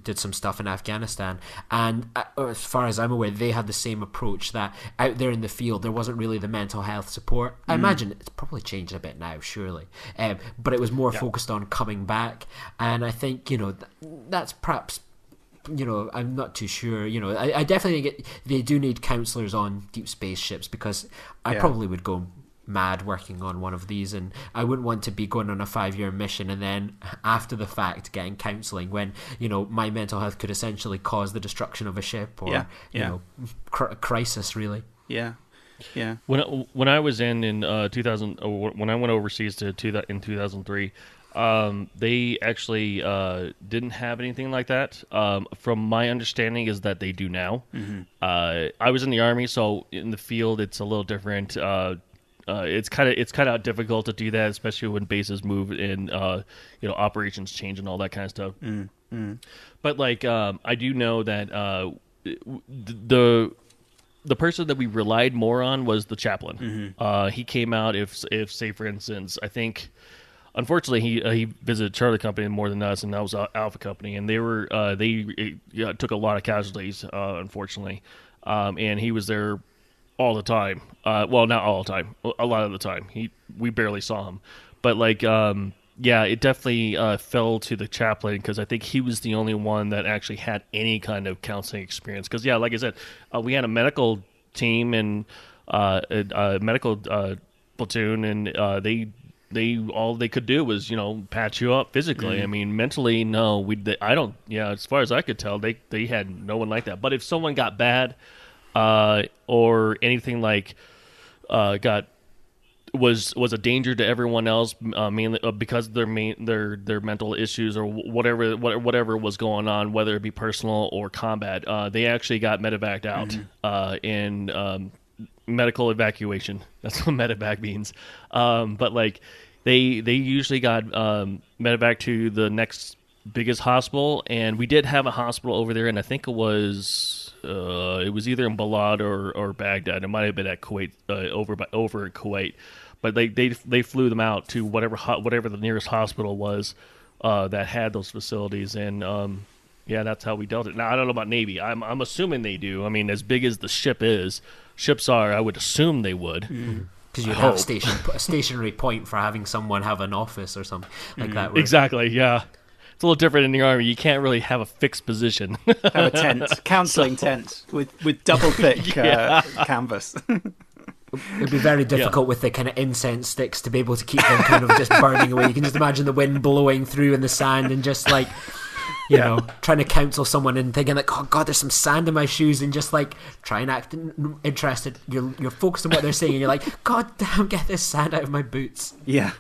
D: did some stuff in Afghanistan, and as far as I'm aware, they had the same approach, that out there in the field there wasn't really the mental health support. I imagine it's probably changed a bit now, surely, but it was more focused on coming back. And I think that's perhaps, I'm not too sure. I definitely think they do need counsellors on deep space ships, because I probably would go mad working on one of these, and I wouldn't want to be going on a 5-year mission and then after the fact getting counselling when my mental health could essentially cause the destruction of a ship or crisis, really.
G: Yeah.
E: When I was in 2000, or when I went overseas in 2003. They actually didn't have anything like that. From my understanding is that they do now. I was in the Army, so in the field it's a little different. It's kind of difficult to do that, especially when bases move and operations change and all that kind of stuff. But I do know that the person that we relied more on was the chaplain. He came out if say for instance, I think. Unfortunately, he visited Charlie Company more than us, and that was Alpha Company, and they took a lot of casualties, unfortunately, and he was there all the time. Well, not all the time, a lot of the time. We barely saw him, but it definitely fell to the chaplain, because I think he was the only one that actually had any kind of counseling experience. Because like I said, we had a medical team and a medical platoon, and all they could do was patch you up physically. I mean, mentally, no, I don't. Yeah, as far as I could tell, they had no one like that. But if someone got bad, or anything was a danger to everyone else, mainly because of their mental issues or whatever was going on, whether it be personal or combat, they actually got medevaced out in medical evacuation. That's what medevac means. But they usually got medevac to the next biggest hospital, and we did have a hospital over there, and I think it was either in Balad or Baghdad. It might have been at Kuwait, over at Kuwait. But they flew them out to whatever the nearest hospital was that had those facilities, and that's how we dealt it. Now I don't know about Navy. I'm assuming they do. I mean, as big as the ships are, I would assume they would.
D: Because you have a stationary point for having someone have an office or something like that.
E: Exactly, yeah. It's a little different in the Army. You can't really have a fixed position.
G: Have a tent, counselling tent with double thick canvas.
D: It'd be very difficult with the kind of incense sticks to be able to keep them kind of just burning away. You can just imagine the wind blowing through in the sand and just trying to counsel someone and thinking oh God, there's some sand in my shoes, and just try and act interested. You're focused on what they're saying, and you're like, God damn, get this sand out of my boots.
G: Yeah.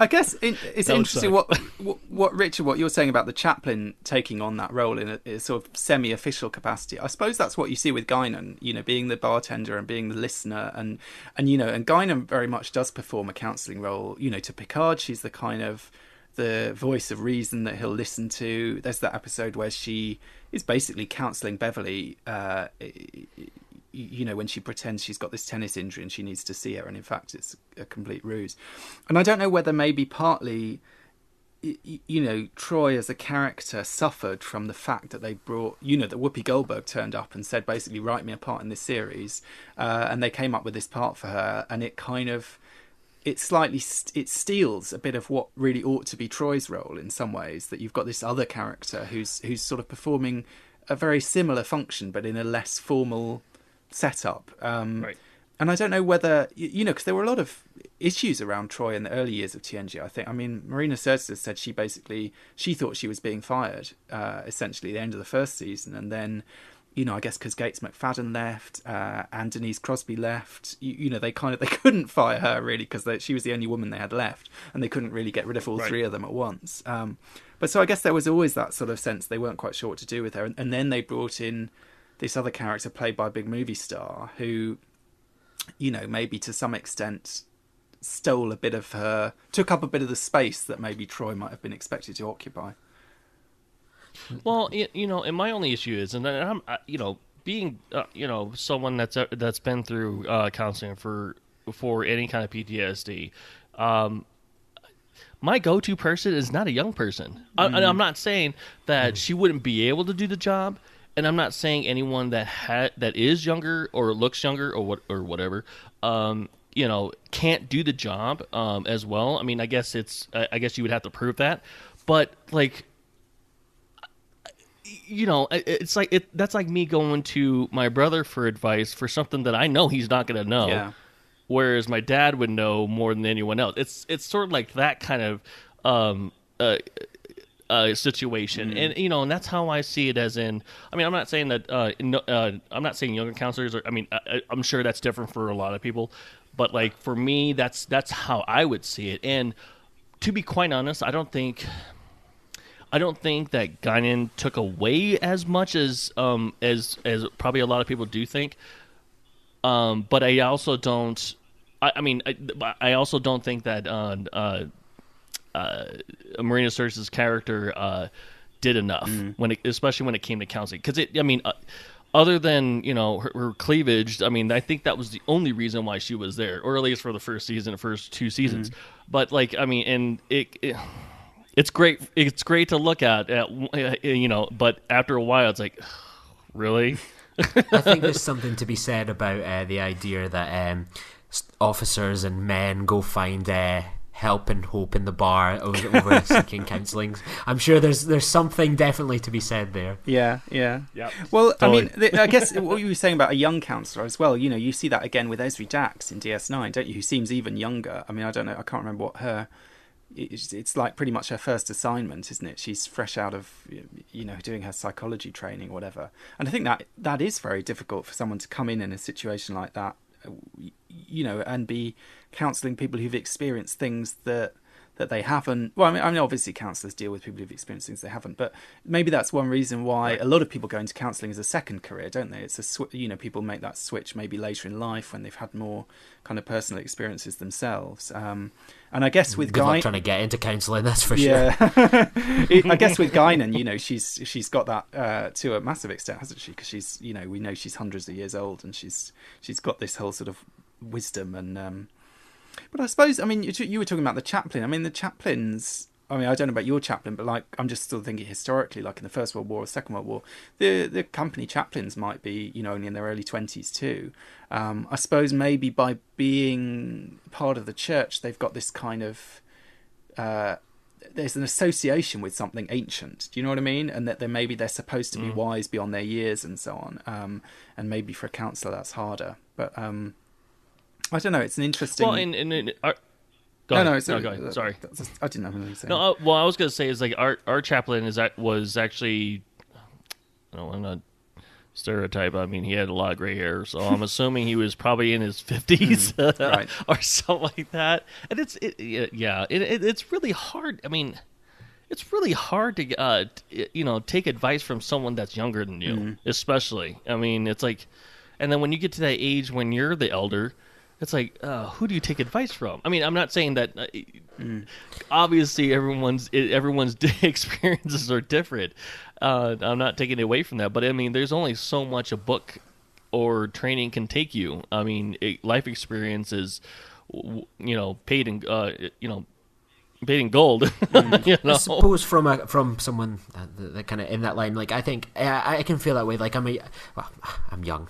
G: I guess it's interesting what Richard, what you're saying about the chaplain taking on that role in a sort of semi-official capacity. I suppose that's what you see with Guinan, being the bartender and being the listener, and Guinan very much does perform a counselling role. To Picard, she's the kind of the voice of reason that he'll listen to. There's that episode where she is basically counselling Beverly, when she pretends she's got this tennis injury and she needs to see her, and in fact it's a complete ruse. And I don't know whether maybe partly, Troy as a character suffered from the fact that they brought, that Whoopi Goldberg turned up and said, basically, write me a part in this series, and they came up with this part for her, and it kind of, it steals a bit of what really ought to be Troy's role in some ways, that you've got this other character who's sort of performing a very similar function but in a less formal setup. Right. And I don't know whether, because there were a lot of issues around Troy in the early years of TNG, I think. I mean, Marina Sirtis said she thought she was being fired, essentially, at the end of the first season. And then, I guess because Gates McFadden left, and Denise Crosby left, they couldn't fire her, really, because she was the only woman they had left. And they couldn't really get rid of all three of them at once. But so I guess there was always that sort of sense they weren't quite sure what to do with her. And then they brought in this other character played by a big movie star who, maybe to some extent took up a bit of the space that maybe Troy might have been expected to occupy.
E: Well, and my only issue is, and I'm, being someone that's been through counseling for any kind of PTSD, my go-to person is not a young person. And I'm not saying that she wouldn't be able to do the job, and I'm not saying anyone that is younger or looks younger or whatever, can't do the job as well. I mean, I guess you would have to prove that, but like, it's like that's like me going to my brother for advice for something that I know he's not going to know.
G: Yeah.
E: Whereas my dad would know more than anyone else. It's sort of like that kind of situation, and and that's how I see it. As in, I mean, I'm not saying that I'm not saying younger counselors are. I mean, I'm sure that's different for a lot of people, but like for me, that's how I would see it. And to be quite honest, I don't think that Guinan took away as much as probably a lot of people do think. But I also don't. I also don't think that Marina Sirtis's character did enough especially when it came to counseling. Because other than her cleavage, I mean, I think that was the only reason why she was there, or at least for the first 2 seasons. But like, I mean, and it's great. It's great to look at, but after a while, it's like, really.
D: I think there's something to be said about the idea that officers and men go find help and hope in the bar over seeking counselling. I'm sure there's something definitely to be said there.
G: Yeah. Well,
E: totally.
G: I mean, I guess what you were saying about a young counsellor as well, you see that again with Esri Dax in DS9, don't you? Who seems even younger. I mean, I don't know, I can't remember what her... It's like pretty much her first assignment, isn't it? She's fresh out of, doing her psychology training or whatever. And I think that is very difficult for someone to come in a situation like that, and be counselling people who've experienced things that they haven't. Well, I mean, obviously counsellors deal with people who've experienced things they haven't, but maybe that's one reason why a lot of people go into counselling as a second career, don't they? It's people make that switch maybe later in life when they've had more kind of personal experiences themselves. And I guess with
D: Good luck trying to get into counselling, that's for
G: sure. I guess with Guinan, she's got that to a massive extent, hasn't she? Because she's, we know she's hundreds of years old, and she's got this whole sort of wisdom and. But I suppose, I mean, you were talking about the chaplain. I mean, the chaplains. I mean, I don't know about your chaplain, but like, I'm just still thinking historically, like in the First World War or Second World War, the company chaplains might be, only in their early 20s too. I suppose maybe by being part of the church, they've got this kind of there's an association with something ancient. Do you know what I mean? And that they're supposed to be wise beyond their years and so on. And maybe for a counsellor that's harder. But I don't know. It's an interesting.
E: Well, go ahead. Sorry,
G: I didn't have anything to say.
E: No, well, I was going to say is like our chaplain was actually. I'm not stereotype. I mean, he had a lot of gray hair, so I'm assuming he was probably in his 50s
G: right.
E: or something like that. And it's really hard. I mean, it's really hard to take advice from someone that's younger than you, especially. I mean, it's like, and then when you get to that age when you're the elder. It's like, who do you take advice from? I mean, I'm not saying that. Obviously, everyone's experiences are different. I'm not taking it away from that, but I mean, there's only so much a book or training can take you. I mean, life experience is, paid in, paid in gold.
D: I suppose from someone that kind of in that line, like I think I can feel that way. Like I'm young.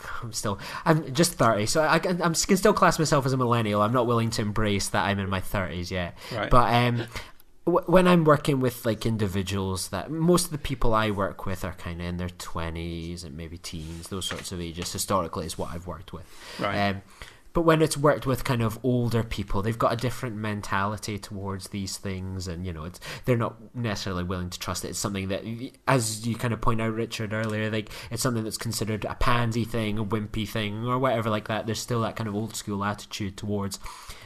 D: I'm just 30, so I can still class myself as a millennial. I'm not willing to embrace that I'm in my 30s yet.
G: Right.
D: But when I'm working with like individuals, that most of the people I work with are kind of in their 20s and maybe teens, those sorts of ages. Historically, is what I've worked with.
G: Right.
D: But when it's worked with kind of older people, they've got a different mentality towards these things, and they're not necessarily willing to trust it. It's something that, as you kind of point out, Richard, earlier, like it's something that's considered a pansy thing, a wimpy thing, or whatever like that. There's still that kind of old school attitude towards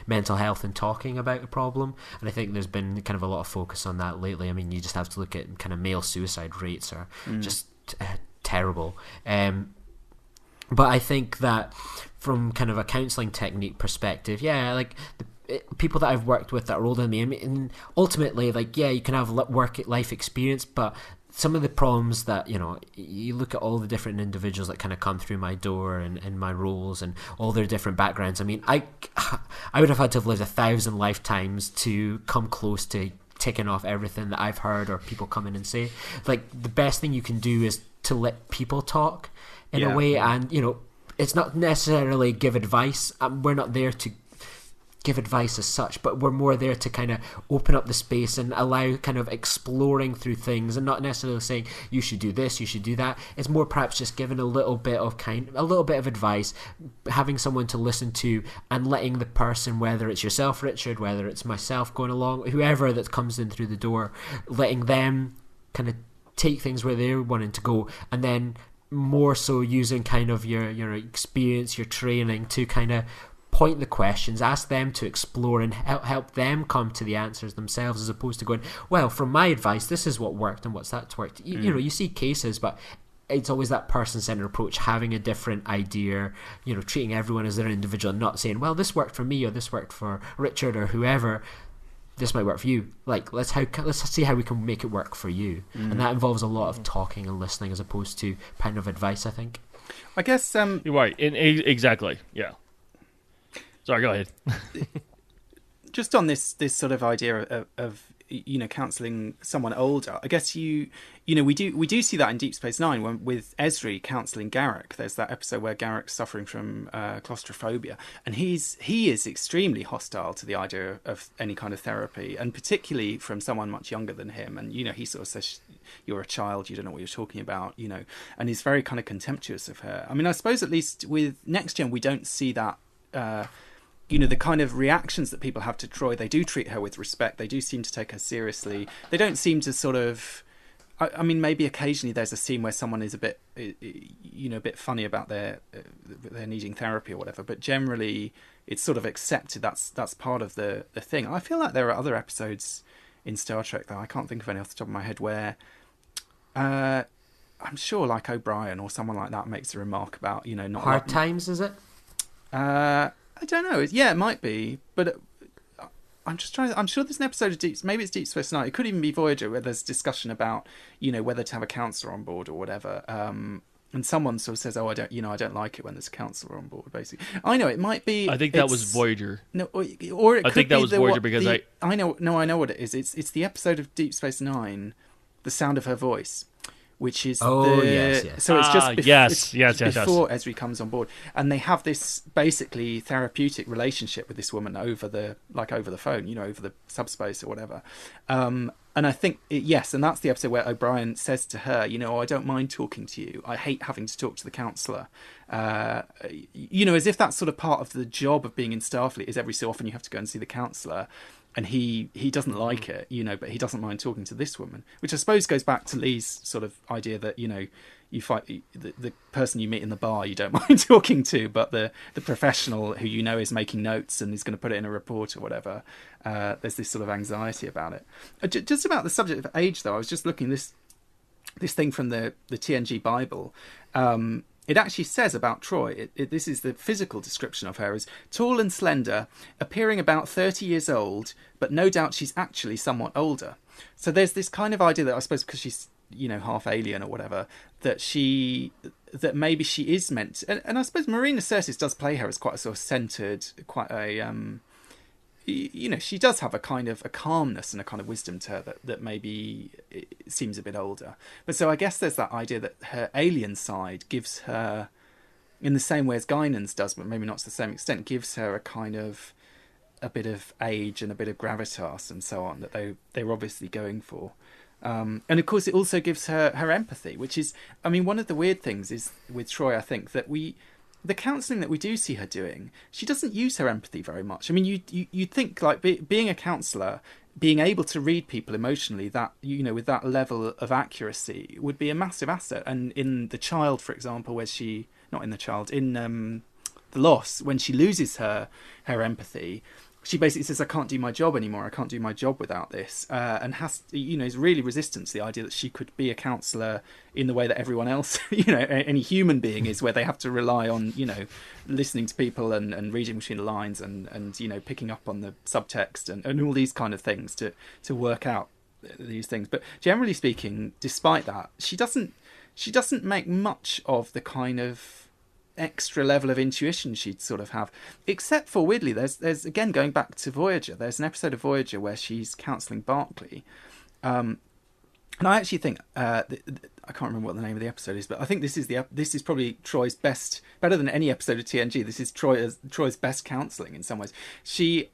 D: mental health and talking about the problem, and I think there's been kind of a lot of focus on that lately. I mean, you just have to look at kind of male suicide rates are just terrible. But I think that from kind of a counselling technique perspective, like the people that I've worked with that are older than me, and ultimately, like, you can have life experience, but some of the problems that, you look at all the different individuals that kind of come through my door and my roles and all their different backgrounds. I mean, I would have had to have lived 1,000 lifetimes to come close to ticking off everything that I've heard or people come in and say. Like, the best thing you can do is to let people talk in a way, and it's not necessarily give advice. We're not there to give advice as such, but we're more there to kind of open up the space and allow kind of exploring through things, and not necessarily saying you should do this, you should do that. It's more perhaps just giving a little bit of advice, having someone to listen to, and letting the person, whether it's yourself, Richard, whether it's myself going along, whoever that comes in through the door, letting them kind of take things where they're wanting to go, and then more so using kind of your experience, your training to kind of point the questions, ask them to explore and help them come to the answers themselves, as opposed to going, well, from my advice, this is what worked and what's that's worked. You see cases, but it's always that person-centered approach, having a different idea, treating everyone as their individual, and not saying, well, this worked for me or this worked for Richard or whoever, this might work for you. Like, let's see how we can make it work for you. And that involves a lot of talking and listening, as opposed to kind of advice, I think.
G: I guess
E: you're right. Exactly. Yeah. Sorry, go ahead.
G: Just on this sort of idea of counselling someone older, I guess we do see that in Deep Space Nine with Esri counselling Garak. There's that episode where Garak's suffering from claustrophobia, and he is extremely hostile to the idea of any kind of therapy, and particularly from someone much younger than him. And he sort of says, "You're a child, you don't know what you're talking about," and he's very kind of contemptuous of her. I mean, I suppose at least with Next Gen we don't see that. The kind of reactions that people have to Troy, they do treat her with respect. They do seem to take her seriously. They don't seem to sort of... I mean, maybe occasionally there's a scene where someone is a bit funny about their needing therapy or whatever. But generally, it's sort of accepted. That's part of the thing. I feel like there are other episodes in Star Trek, though I can't think of any off the top of my head, where I'm sure like O'Brien or someone like that makes a remark about, not...
D: Hard Times, is it?
G: I don't know. Yeah, it might be, but I'm sure there's an episode of maybe it's Deep Space Nine. It could even be Voyager, where there's discussion about whether to have a counsellor on board or whatever. And someone sort of says, "Oh, I don't like it when there's a counsellor on board." Basically, I know it might be.
E: I think that was Voyager.
G: No, or it could
E: I think that
G: be
E: was Voyager because
G: I know. No, I know what it is. It's the episode of Deep Space Nine, The Sound of Her Voice. Which is
D: yes.
G: So it's just before
E: yes.
G: Esri comes on board, and they have this basically therapeutic relationship with this woman over the phone, over the subspace or whatever. And I think and that's the episode where O'Brien says to her, "I don't mind talking to you. I hate having to talk to the counsellor." As if that's sort of part of the job of being in Starfleet, is every so often you have to go and see the counsellor. And he doesn't like it, but he doesn't mind talking to this woman, which I suppose goes back to Lee's sort of idea that, you fight the person you meet in the bar you don't mind talking to, but the professional who is making notes and is going to put it in a report or whatever, there's this sort of anxiety about it. Just about the subject of age, though, I was just looking this thing from the TNG Bible. It actually says about Troy, this is the physical description of her, as tall and slender, appearing about 30 years old, but no doubt she's actually somewhat older. So there's this kind of idea that, I suppose because she's, half alien or whatever, that maybe she is meant to, and I suppose Marina Sirtis does play her as quite a sort of centred, quite a... she does have a kind of a calmness and a kind of wisdom to her that maybe seems a bit older. But so I guess there's that idea that her alien side gives her, in the same way as Guinan's does, but maybe not to the same extent, gives her a kind of a bit of age and a bit of gravitas and so on that they're obviously going for. And of course it also gives her empathy, which is, I mean, one of the weird things is with Troy, I think, that the counselling that we do see her doing, she doesn't use her empathy very much. I mean, you think like being a counsellor, being able to read people emotionally, that with that level of accuracy would be a massive asset. And in The Child, for example, in The Loss, when she loses her empathy, she basically says, "I can't do my job anymore. I can't do my job without this," and is really resistant to the idea that she could be a counsellor in the way that everyone else, any human being is, where they have to rely on, listening to people and reading between the lines and picking up on the subtext and all these kind of things to work out these things. But generally speaking, despite that, she doesn't make much of the kind of extra level of intuition she'd sort of have, except for, weirdly, there's again, going back to Voyager, there's an episode of Voyager where she's counselling Barclay, and I actually think I can't remember what the name of the episode is, but I think this is probably Troy's best, better than any episode of TNG. This is Troy's best counselling in some ways. She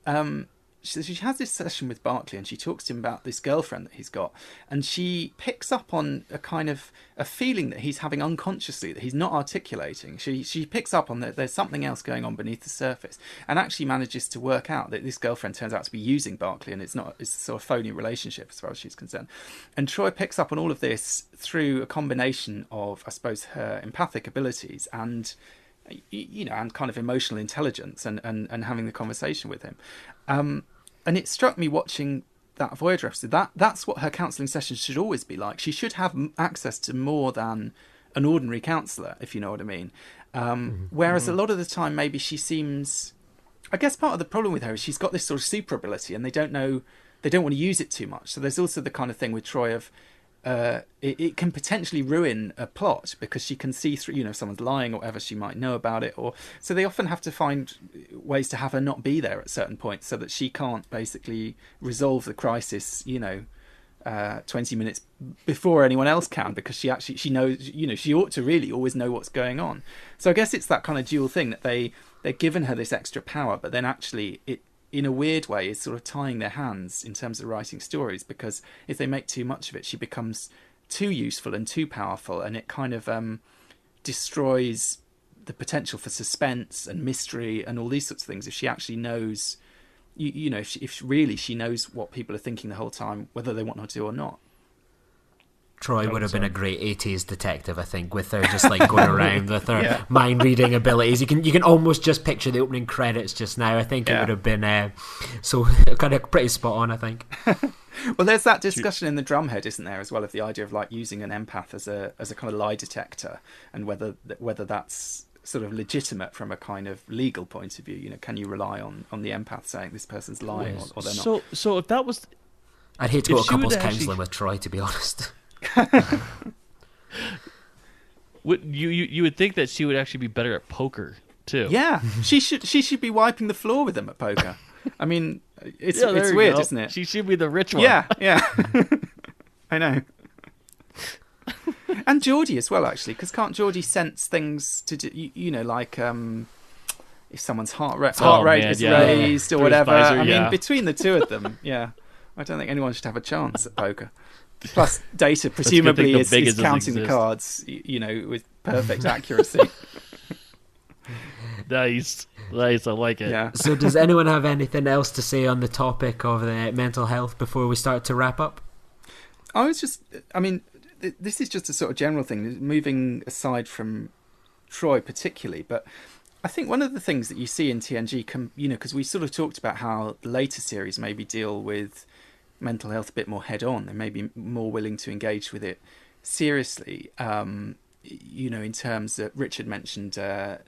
G: has this session with Barclay, and she talks to him about this girlfriend that he's got, and she picks up on a kind of a feeling that he's having unconsciously, that he's not articulating. She picks up on that there's something else going on beneath the surface, and actually manages to work out that this girlfriend turns out to be using Barclay, and it's a sort of phony relationship as far as she's concerned. And Troy picks up on all of this through a combination of, I suppose, her empathic abilities and, you know, and kind of emotional intelligence, and having the conversation with him. And it struck me watching that Voyager episode, that's what her counselling sessions should always be like. She should have access to more than an ordinary counsellor, if you know what I mean. Whereas a lot of the time, maybe she seems... I guess part of the problem with her is she's got this sort of super ability, and they don't want to use it too much. So there's also the kind of thing with Troy of... it can potentially ruin a plot because she can see through, you know, if someone's lying or whatever, she might know about it, or so they often have to find ways to have her not be there at certain points so that she can't basically resolve the crisis, you know, 20 minutes before anyone else can, because she knows, you know, she ought to really always know what's going on. So I guess it's that kind of dual thing that they're given her this extra power, but then actually it, in a weird way, is sort of tying their hands in terms of writing stories, because if they make too much of it, she becomes too useful and too powerful, and it kind of destroys the potential for suspense and mystery and all these sorts of things. If she actually knows, you know, if really she knows what people are thinking the whole time, whether they want her to or not.
D: Troy would have been a great 80s detective, I think, with her just like going around with her mind reading abilities. You can almost just picture the opening credits just now. I think it would have been so kind of pretty spot on, I think.
G: Well, there's that discussion in the Drumhead, isn't there, as well, of the idea of like using an empath as a kind of lie detector, and whether that's sort of legitimate from a kind of legal point of view. You know, can you rely on the empath saying this person's lying or they're not?
E: So if that was,
D: I'd hate to go to couples counselling with Troy, to be honest.
E: You would think that she would actually be better at poker too.
G: Yeah, she should be wiping the floor with them at poker. I mean, it's weird, isn't it?
E: She should be the rich one.
G: Yeah. I know. And Geordie as well, actually, because can't Geordie sense things to do? You know, like if someone's heart rate is raised or whatever. I mean, between the two of them, I don't think anyone should have a chance at poker. Plus, Data presumably is counting the cards, you know, with perfect accuracy.
E: Nice, I like it.
G: Yeah.
D: So does anyone have anything else to say on the topic of mental health before we start to wrap up? This is just a sort of general thing, moving aside from Troy particularly, but I think one of the things that you see in TNG, you know, because we sort of talked about how the later series maybe deal with mental health a bit more head on, they may be more willing to engage with it seriously. You know, in terms that Richard mentioned,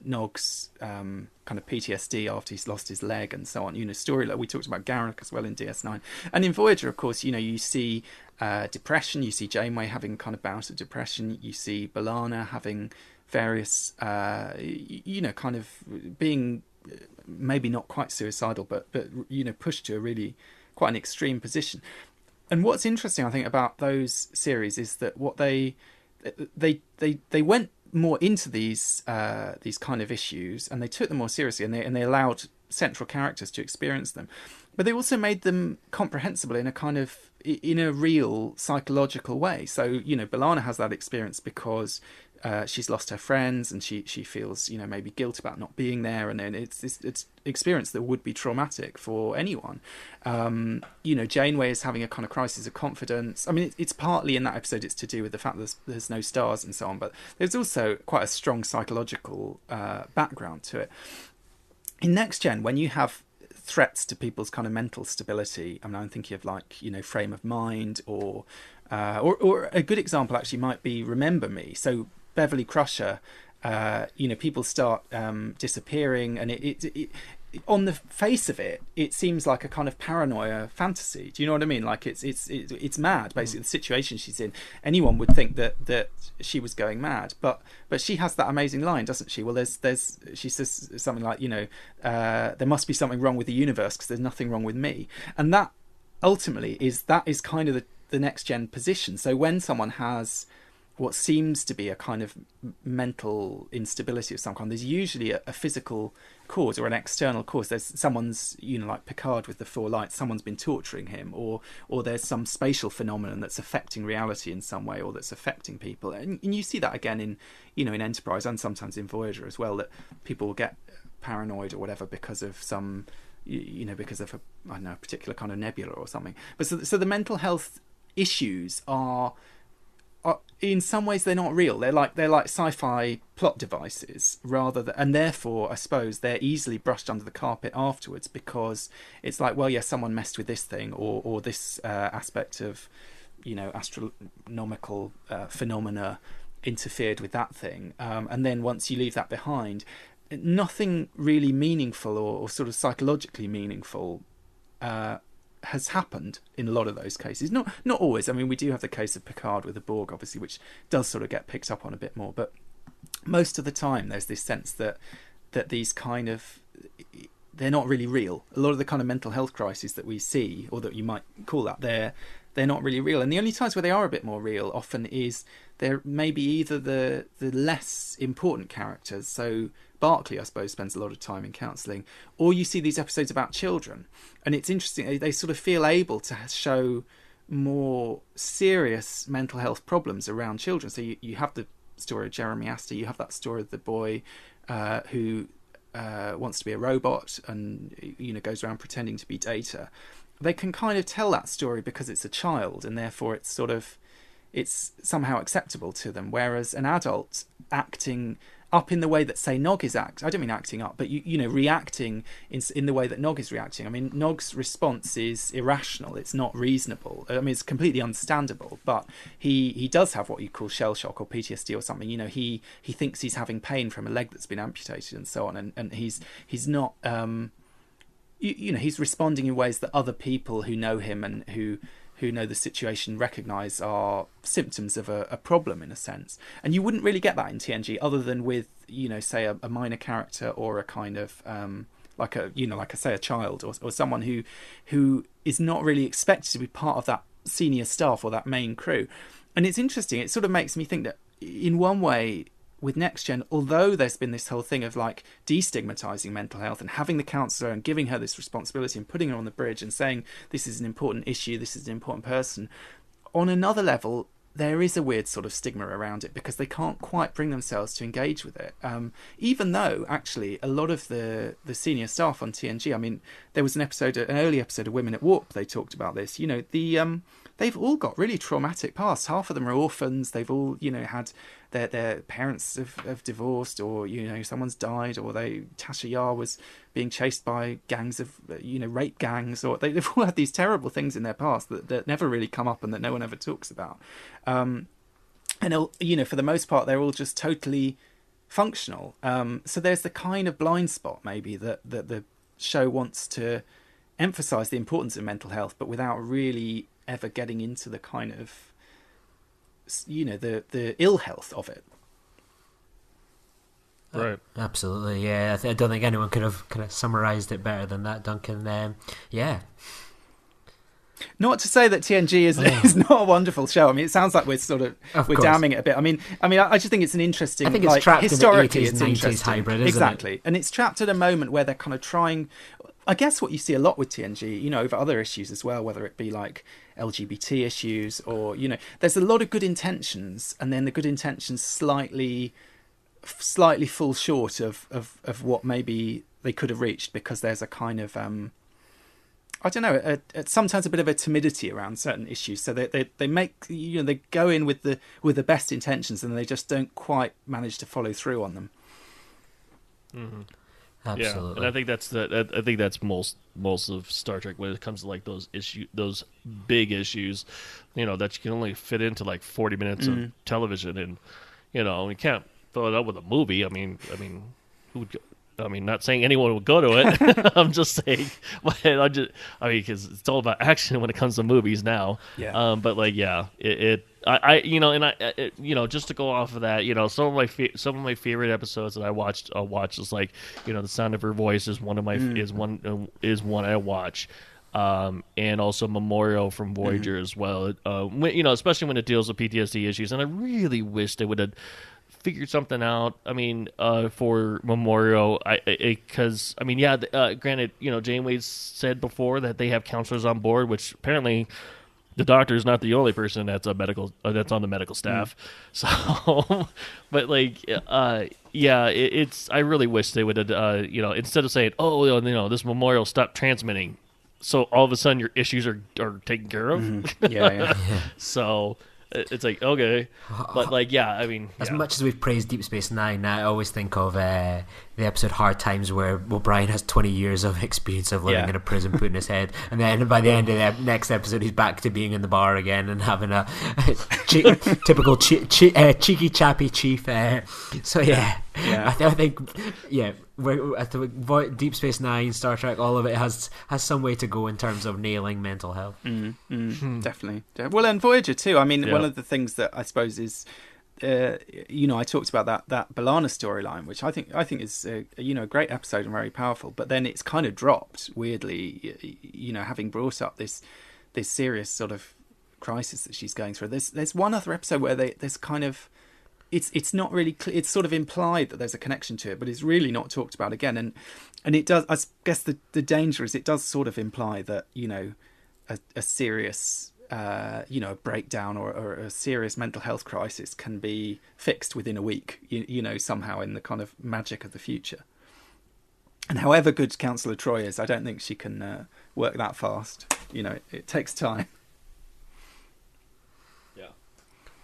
D: Nog's kind of PTSD after he's lost his leg and so on. You know, story like we talked about Garak as well in DS9, and in Voyager, of course, you know, you see depression. You see Janeway having kind of bouts of depression. You see B'Elanna having various, you know, kind of being maybe not quite suicidal, but you know, pushed to a really quite an extreme position. And what's interesting, I think, about those series is that what they went more into these kind of issues, and they took them more seriously, and they allowed central characters to experience them, but they also made them comprehensible in a real psychological way. So, you know, B'Elanna has that experience because she's lost her friends, and she feels, you know, maybe guilt about not being there, and then it's experience that would be traumatic for anyone. You know, Janeway is having a kind of crisis of confidence. I mean, it's partly in that episode, it's to do with the fact that there's no stars and so on, but there's also quite a strong psychological background to it. In Next Gen, when you have threats to people's kind of mental stability, I mean, I'm thinking of like, you know, Frame of Mind, or a good example actually might be Remember Me. So Beverly Crusher, you know, people start disappearing, and
G: on the face of it, it seems like a kind of paranoia fantasy. Do you know what I mean? Like it's mad. Basically, the situation she's in, anyone would think that she was going mad. But she has that amazing line, doesn't she? Well, she says something like, there must be something wrong with the universe because there's nothing wrong with me. And that ultimately is kind of the next gen position. So when someone has what seems to be a kind of mental instability of some kind, there's usually a physical cause or an external cause. There's someone's, like Picard with the four lights, someone's been torturing him, or there's some spatial phenomenon that's affecting reality in some way, or that's affecting people. And you see that again in Enterprise and sometimes in Voyager as well, that people will get paranoid or whatever because of some, because of a particular kind of nebula or something. But so the mental health issues are in some ways they're not real. They're like sci-fi plot devices and therefore I suppose they're easily brushed under the carpet afterwards, because it's like, well, yeah, someone messed with this thing or this aspect of astronomical phenomena interfered with that thing, and then once you leave that behind, nothing really meaningful or sort of psychologically meaningful has happened in a lot of those cases. Not always. I mean, we do have the case of Picard with the Borg, obviously, which does sort of get picked up on a bit more. But most of the time, there's this sense that these kind of, they're not really real. A lot of the kind of mental health crises that we see, or that you might call that, they're not really real. And the only times where they are a bit more real often is they're maybe either the less important characters. So Barclay, I suppose, spends a lot of time in counselling, or you see these episodes about children, and it's interesting, they sort of feel able to show more serious mental health problems around children. So you have the story of Jeremy Astor, you have that story of the boy who wants to be a robot and goes around pretending to be Data. They can kind of tell that story because it's a child, and therefore it's somehow acceptable to them, whereas an adult acting up in the way that, say, Nog is I don't mean acting up, but reacting in the way that Nog is reacting. I mean, Nog's response is irrational. It's not reasonable. I mean, it's completely understandable. But he does have what you call shell shock or PTSD or something. He thinks he's having pain from a leg that's been amputated and so on, and he's not. He's responding in ways that other people who know him and who know the situation recognise are symptoms of a problem, in a sense. And you wouldn't really get that in TNG other than with, say a minor character or a kind of like a child or someone who is not really expected to be part of that senior staff or that main crew. And it's interesting, it sort of makes me think that in one way, with Next Gen, although there's been this whole thing of like destigmatizing mental health and having the counsellor and giving her this responsibility and putting her on the bridge and saying this is an important issue, this is an important person, on another level there is a weird sort of stigma around it because they can't quite bring themselves to engage with it, even though actually a lot of the senior staff on TNG, I mean, there was an early episode of Women at Warp, they talked about this, they've all got really traumatic pasts. Half of them are orphans. They've all, had their parents have divorced, or someone's died, or Tasha Yar was being chased by gangs of rape gangs, or they've all had these terrible things in their past that never really come up and that no one ever talks about. And for the most part, they're all just totally functional. So there's the kind of blind spot maybe that the show wants to emphasise the importance of mental health, but without really ever getting into the kind of the ill health of it.
E: Right.
D: Absolutely, yeah. I don't think anyone could have kind of summarised it better than that, Duncan. Yeah.
G: Not to say that TNG is not a wonderful show. I mean, it sounds like we're damning it a bit. I mean, I just think it's an interesting.
D: I think it's trapped
G: historically,
D: in the 80s,
G: it's
D: 90s hybrid, isn't
G: exactly.
D: it?
G: And it's trapped at a moment where they're kind of trying. I guess what you see a lot with TNG, over other issues as well, whether it be like LGBT issues or, there's a lot of good intentions, and then the good intentions slightly fall short of what maybe they could have reached, because there's a kind of, I don't know, sometimes a bit of a timidity around certain issues. So they make, they go in with the best intentions, and they just don't quite manage to follow through on them.
E: Mm-hmm.
D: Absolutely.
E: Yeah, and I think that's most of Star Trek when it comes to like those big issues, that you can only fit into like 40 minutes of television, and we can't throw it up with a movie. I mean, who would go? I mean, not saying anyone will go to it. I'm just saying, because it's all about action when it comes to movies now.
G: Yeah.
E: But like, yeah, just to go off of that, some of my favorite episodes that I watch is like, The Sound of Her Voice is one of my is one I watch. And also Memorial from Voyager as well. Especially when it deals with PTSD issues, and I really wish they would have figured something out. I mean, for Memorial, granted, Janeway said before that they have counselors on board, which apparently the doctor is not the only person that's on the medical staff. So, but like, it's. I really wish they would have, instead of saying, this Memorial stopped transmitting, so all of a sudden your issues are taken care of.
G: Mm-hmm. Yeah.
E: So it's like, okay, but like,
D: as much as we've praised Deep Space Nine, I always think of the episode Hard Times, where O'Brien has 20 years of experience of living in a prison put in his head, and then by the end of the next episode he's back to being in the bar again and having a typical cheeky chappy chief. So I think Deep Space Nine, Star Trek, all of it has some way to go in terms of nailing mental health.
G: Definitely. Well, and Voyager too. I mean, one of the things that I suppose is, I talked about that B'Elanna storyline, which I think is a great episode and very powerful. But then it's kind of dropped weirdly, having brought up this serious sort of crisis that she's going through. There's one other episode where there's kind of. It's not really clear. It's sort of implied that there's a connection to it, but it's really not talked about again. And it does. I guess the danger is it does sort of imply that a serious a breakdown or a serious mental health crisis can be fixed within a week. Somehow in the kind of magic of the future. And however good Counsellor Troy is, I don't think she can work that fast. It takes time.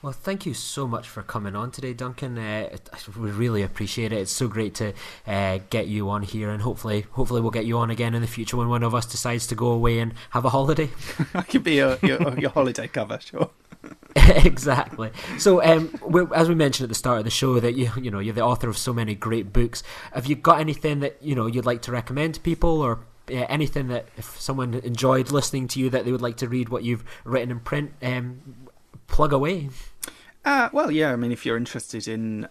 D: Well, thank you so much for coming on today, Duncan. We really appreciate it. It's so great to get you on here, and hopefully we'll get you on again in the future when one of us decides to go away and have a holiday.
G: I could be your holiday cover, sure.
D: Exactly. So, as we mentioned at the start of the show, that you're the author of so many great books. Have you got anything that you'd like to recommend to people, or anything that if someone enjoyed listening to you that they would like to read what you've written in print? Plug away.
G: Well, yeah. I mean, if you're interested in,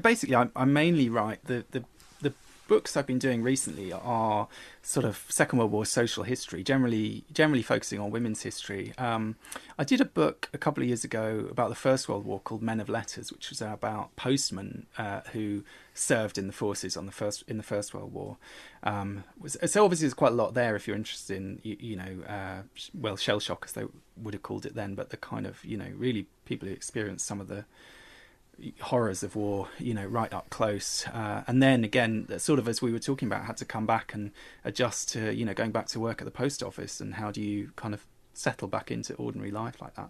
G: basically, I mainly write the books I've been doing recently are sort of Second World War social history, generally focusing on women's history. I did a book a couple of years ago about the First World War called Men of Letters, which was about postmen who served in the forces in the First World War. So obviously there's quite a lot there if you're interested in, shell shock as they would have called it then, but the kind of, really people who experienced some of the horrors of war, right up close. And then again, sort of as we were talking about, had to come back and adjust to, going back to work at the post office, and how do you kind of settle back into ordinary life like that.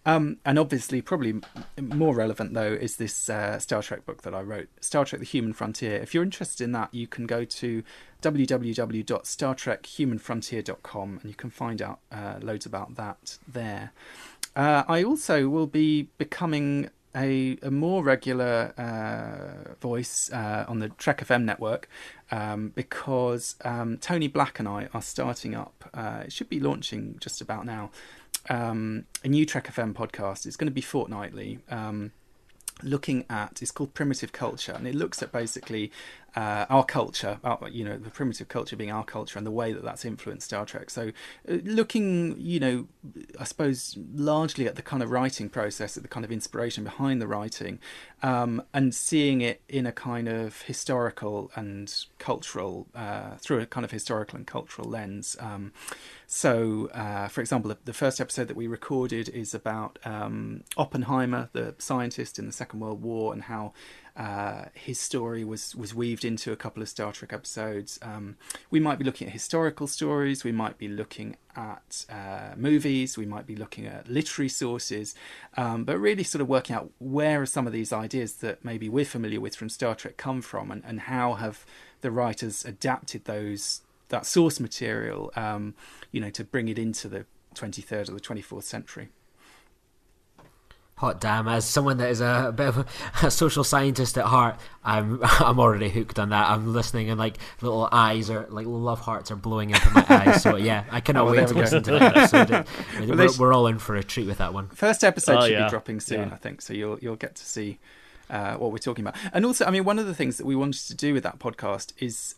G: And obviously, probably more relevant, though, is this Star Trek book that I wrote, Star Trek: The Human Frontier. If you're interested in that, you can go to www.startrekhumanfrontier.com and you can find out loads about that there. I also will be becoming a more regular voice on the Trek FM network because Tony Black and I are starting up, it should be launching just about now, a new Trek FM podcast. It's going to be fortnightly, looking at, it's called Primitive Culture, and it looks at basically our culture, the primitive culture being our culture and the way that that's influenced Star Trek. So looking, I suppose largely at the kind of writing process, at the kind of inspiration behind the writing, and seeing it in a kind of historical and cultural, through a kind of historical and cultural lens. So, for example, the first episode that we recorded is about Oppenheimer, the scientist in the Second World War, and how his story was weaved into a couple of Star Trek episodes. We might be looking at historical stories, we might be looking at movies, we might be looking at literary sources, but really sort of working out where are some of these ideas that maybe we're familiar with from Star Trek come from, and how have the writers adapted that source material, to bring it into the 23rd or the 24th century.
D: Hot damn! As someone that is a bit of a social scientist at heart, I'm already hooked on that. I'm listening, and like little eyes or like love hearts are blowing into my eyes. So yeah, I cannot wait to listen to that episode. We're all in for a treat with that one.
G: First episode should be dropping soon, I think. So you'll get to see what we're talking about. And also, I mean, one of the things that we wanted to do with that podcast is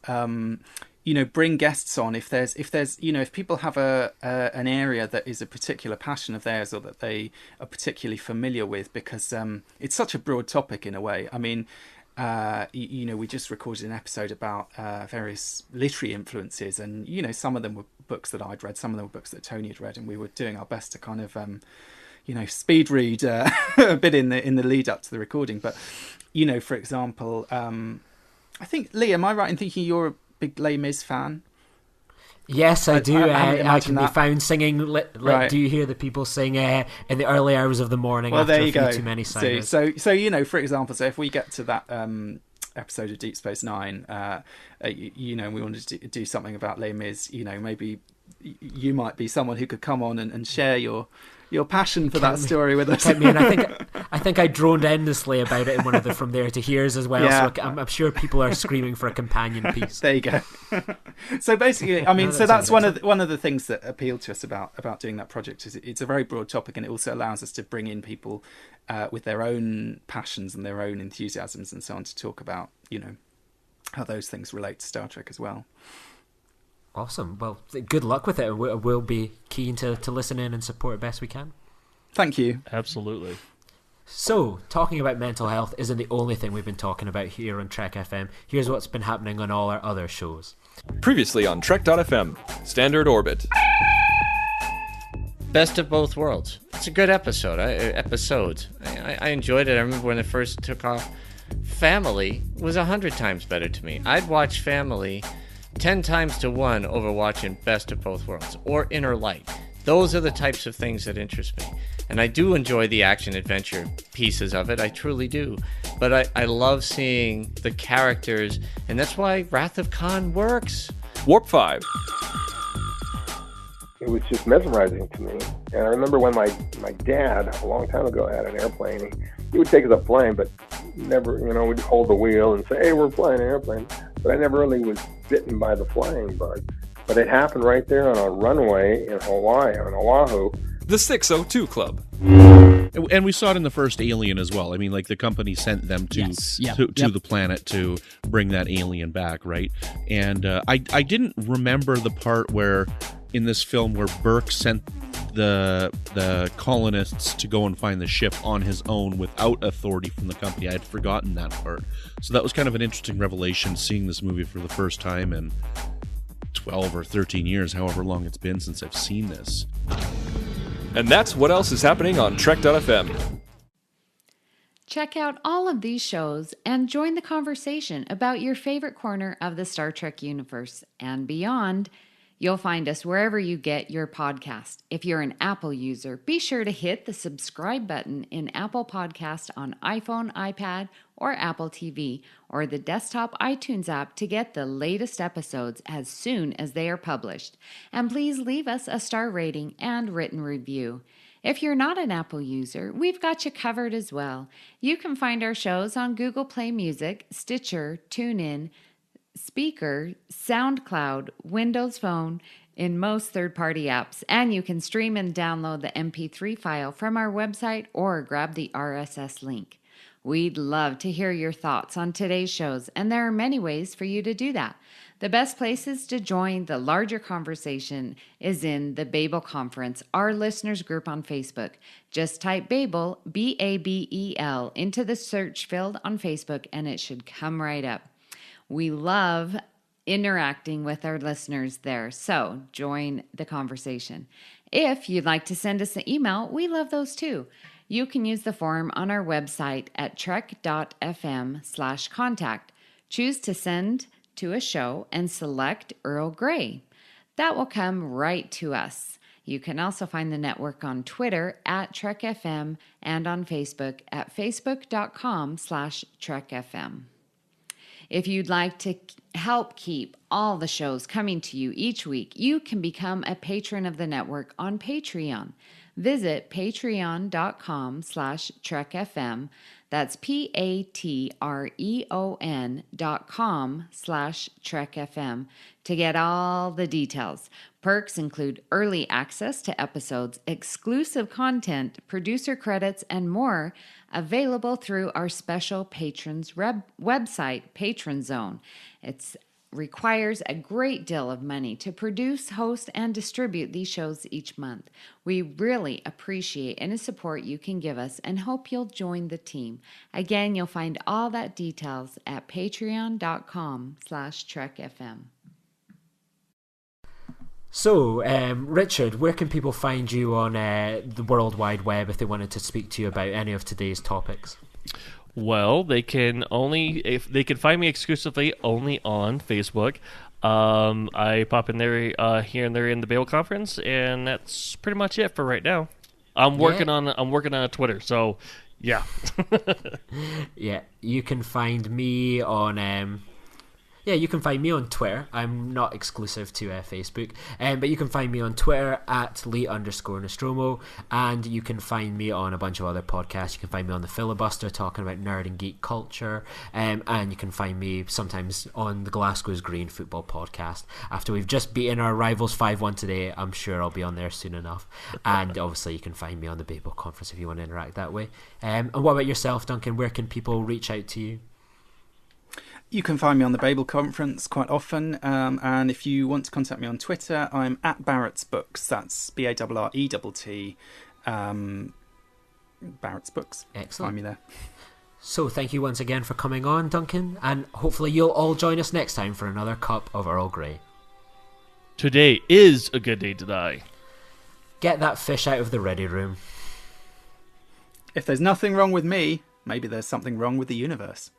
G: bring guests on if there's if people have an area that is a particular passion of theirs or that they are particularly familiar with, because it's such a broad topic in a way. I mean, we just recorded an episode about various literary influences, and some of them were books that I'd read, some of them were books that Tony had read, and we were doing our best to kind of speed read a bit in the lead up to the recording. But for example, I think, Lee, am I right in thinking you're a big Les Mis fan?
D: Yes, I do. I can be found singing. Right. Do you hear the people sing in the early hours of the morning?
G: Well,
D: after
G: there you
D: a few
G: go.
D: Too many signs.
G: So for example, so if we get to that episode of Deep Space Nine, we wanted to do something about Les Mis. Maybe you might be someone who could come on and share your passion for that story with us.
D: And I think I droned endlessly about it in one of the From There to Here's as well. Yeah. So I'm sure people are screaming for a companion piece.
G: There you go. So basically, I mean, that's one of the things that appealed to us about doing that project is it's a very broad topic, and it also allows us to bring in people with their own passions and their own enthusiasms and so on to talk about how those things relate to Star Trek as well.
D: Awesome. Well, good luck with it. We'll be keen to listen in and support it best we can.
G: Thank you.
E: Absolutely.
D: So, talking about mental health isn't the only thing we've been talking about here on Trek FM. Here's what's been happening on all our other shows.
H: Previously on Trek.fm, Standard Orbit.
I: Best of Both Worlds. It's a good episode. I enjoyed it. I remember when it first took off. Family was 100 times better to me. I'd watch Family 10 times to 1 over watching Best of Both Worlds or Inner Light. Those are the types of things that interest me. And I do enjoy the action-adventure pieces of it. I truly do. But I love seeing the characters, and that's why Wrath of Khan works.
H: Warp 5.
J: It was just mesmerizing to me. And I remember when my dad, a long time ago, had an airplane. He would take us up flying, but never, we'd hold the wheel and say, hey, we're flying an airplane. But I never really was bitten by the flying bug. But it happened right there on a runway in Hawaii, on Oahu.
H: The 602 Club.
K: And we saw it in the first Alien as well. I mean, like the company sent them to the planet to bring that alien back, right? And I didn't remember the part where in this film where Burke sent the colonists to go and find the ship on his own without authority from the company. I had forgotten that part. So that was kind of an interesting revelation, seeing this movie for the first time in 12 or 13 years, however long it's been since I've seen this.
H: And that's what else is happening on Trek.fm.
A: Check out all of these shows and join the conversation about your favorite corner of the Star Trek universe and beyond. You'll find us wherever you get your podcast. If you're an Apple user, be sure to hit the subscribe button in Apple Podcast on iPhone, iPad, or Apple TV, or the desktop iTunes app to get the latest episodes as soon as they are published. And please leave us a star rating and written review. If you're not an Apple user, we've got you covered as well. You can find our shows on Google Play Music, Stitcher, TuneIn, Speaker, SoundCloud, Windows Phone, in most third-party apps, and you can stream and download the MP3 file from our website or grab the RSS link. We'd love to hear your thoughts on today's shows, and there are many ways for you to do that. The best places to join the larger conversation is in the Babel Conference, our listeners group on Facebook. Just type Babel, B-A-B-E-L, into the search field on Facebook, and it should come right up. We love interacting with our listeners there, so join the conversation. If you'd like to send us an email, we love those too. You can use the form on our website at trek.fm/contact. Choose to send to a show and select Earl Grey. That will come right to us. You can also find the network on Twitter at TrekFM and on Facebook at facebook.com/TrekFM. If you'd like to help keep all the shows coming to you each week, you can become a patron of the network on Patreon. Visit patreon.com/trekfm. That's patreon.com/trekfm to get all the details. Perks include early access to episodes, exclusive content, producer credits, and more, available through our special patrons website, Patron Zone. It requires a great deal of money to produce, host, and distribute these shows each month. We really appreciate any support you can give us and hope you'll join the team. Again, you'll find all that details at patreon.com/trekfm.
D: So, Richard, where can people find you on the World Wide Web if they wanted to speak to you about any of today's topics?
E: Well, they can find me exclusively only on Facebook. I pop in there here and there in the Babel conference, and that's pretty much it for right now. I'm working on a Twitter, so yeah.
D: Yeah, you can find me on you can find me on Twitter. I'm not exclusive to Facebook, but you can find me on Twitter at Lee_Nostromo, and you can find me on a bunch of other podcasts. You can find me on The Filibuster talking about nerd and geek culture, and you can find me sometimes on the Glasgow's Green football podcast. After we've just beaten our rivals 5-1 today, I'm sure I'll be on there soon enough. And obviously you can find me on the Babel conference if you want to interact that way. And what about yourself, Duncan? Where can people reach out to you?
G: You can find me on the Babel conference quite often, and if you want to contact me on Twitter, I'm at Barrett's Books. That's BARRETT. Barrett's Books.
D: Excellent.
G: Find me there.
D: So thank you once again for coming on, Duncan, and hopefully you'll all join us next time for another cup of Earl Grey.
E: Today is a good day to die.
D: Get that fish out of the ready room.
G: If there's nothing wrong with me, maybe there's something wrong with the universe.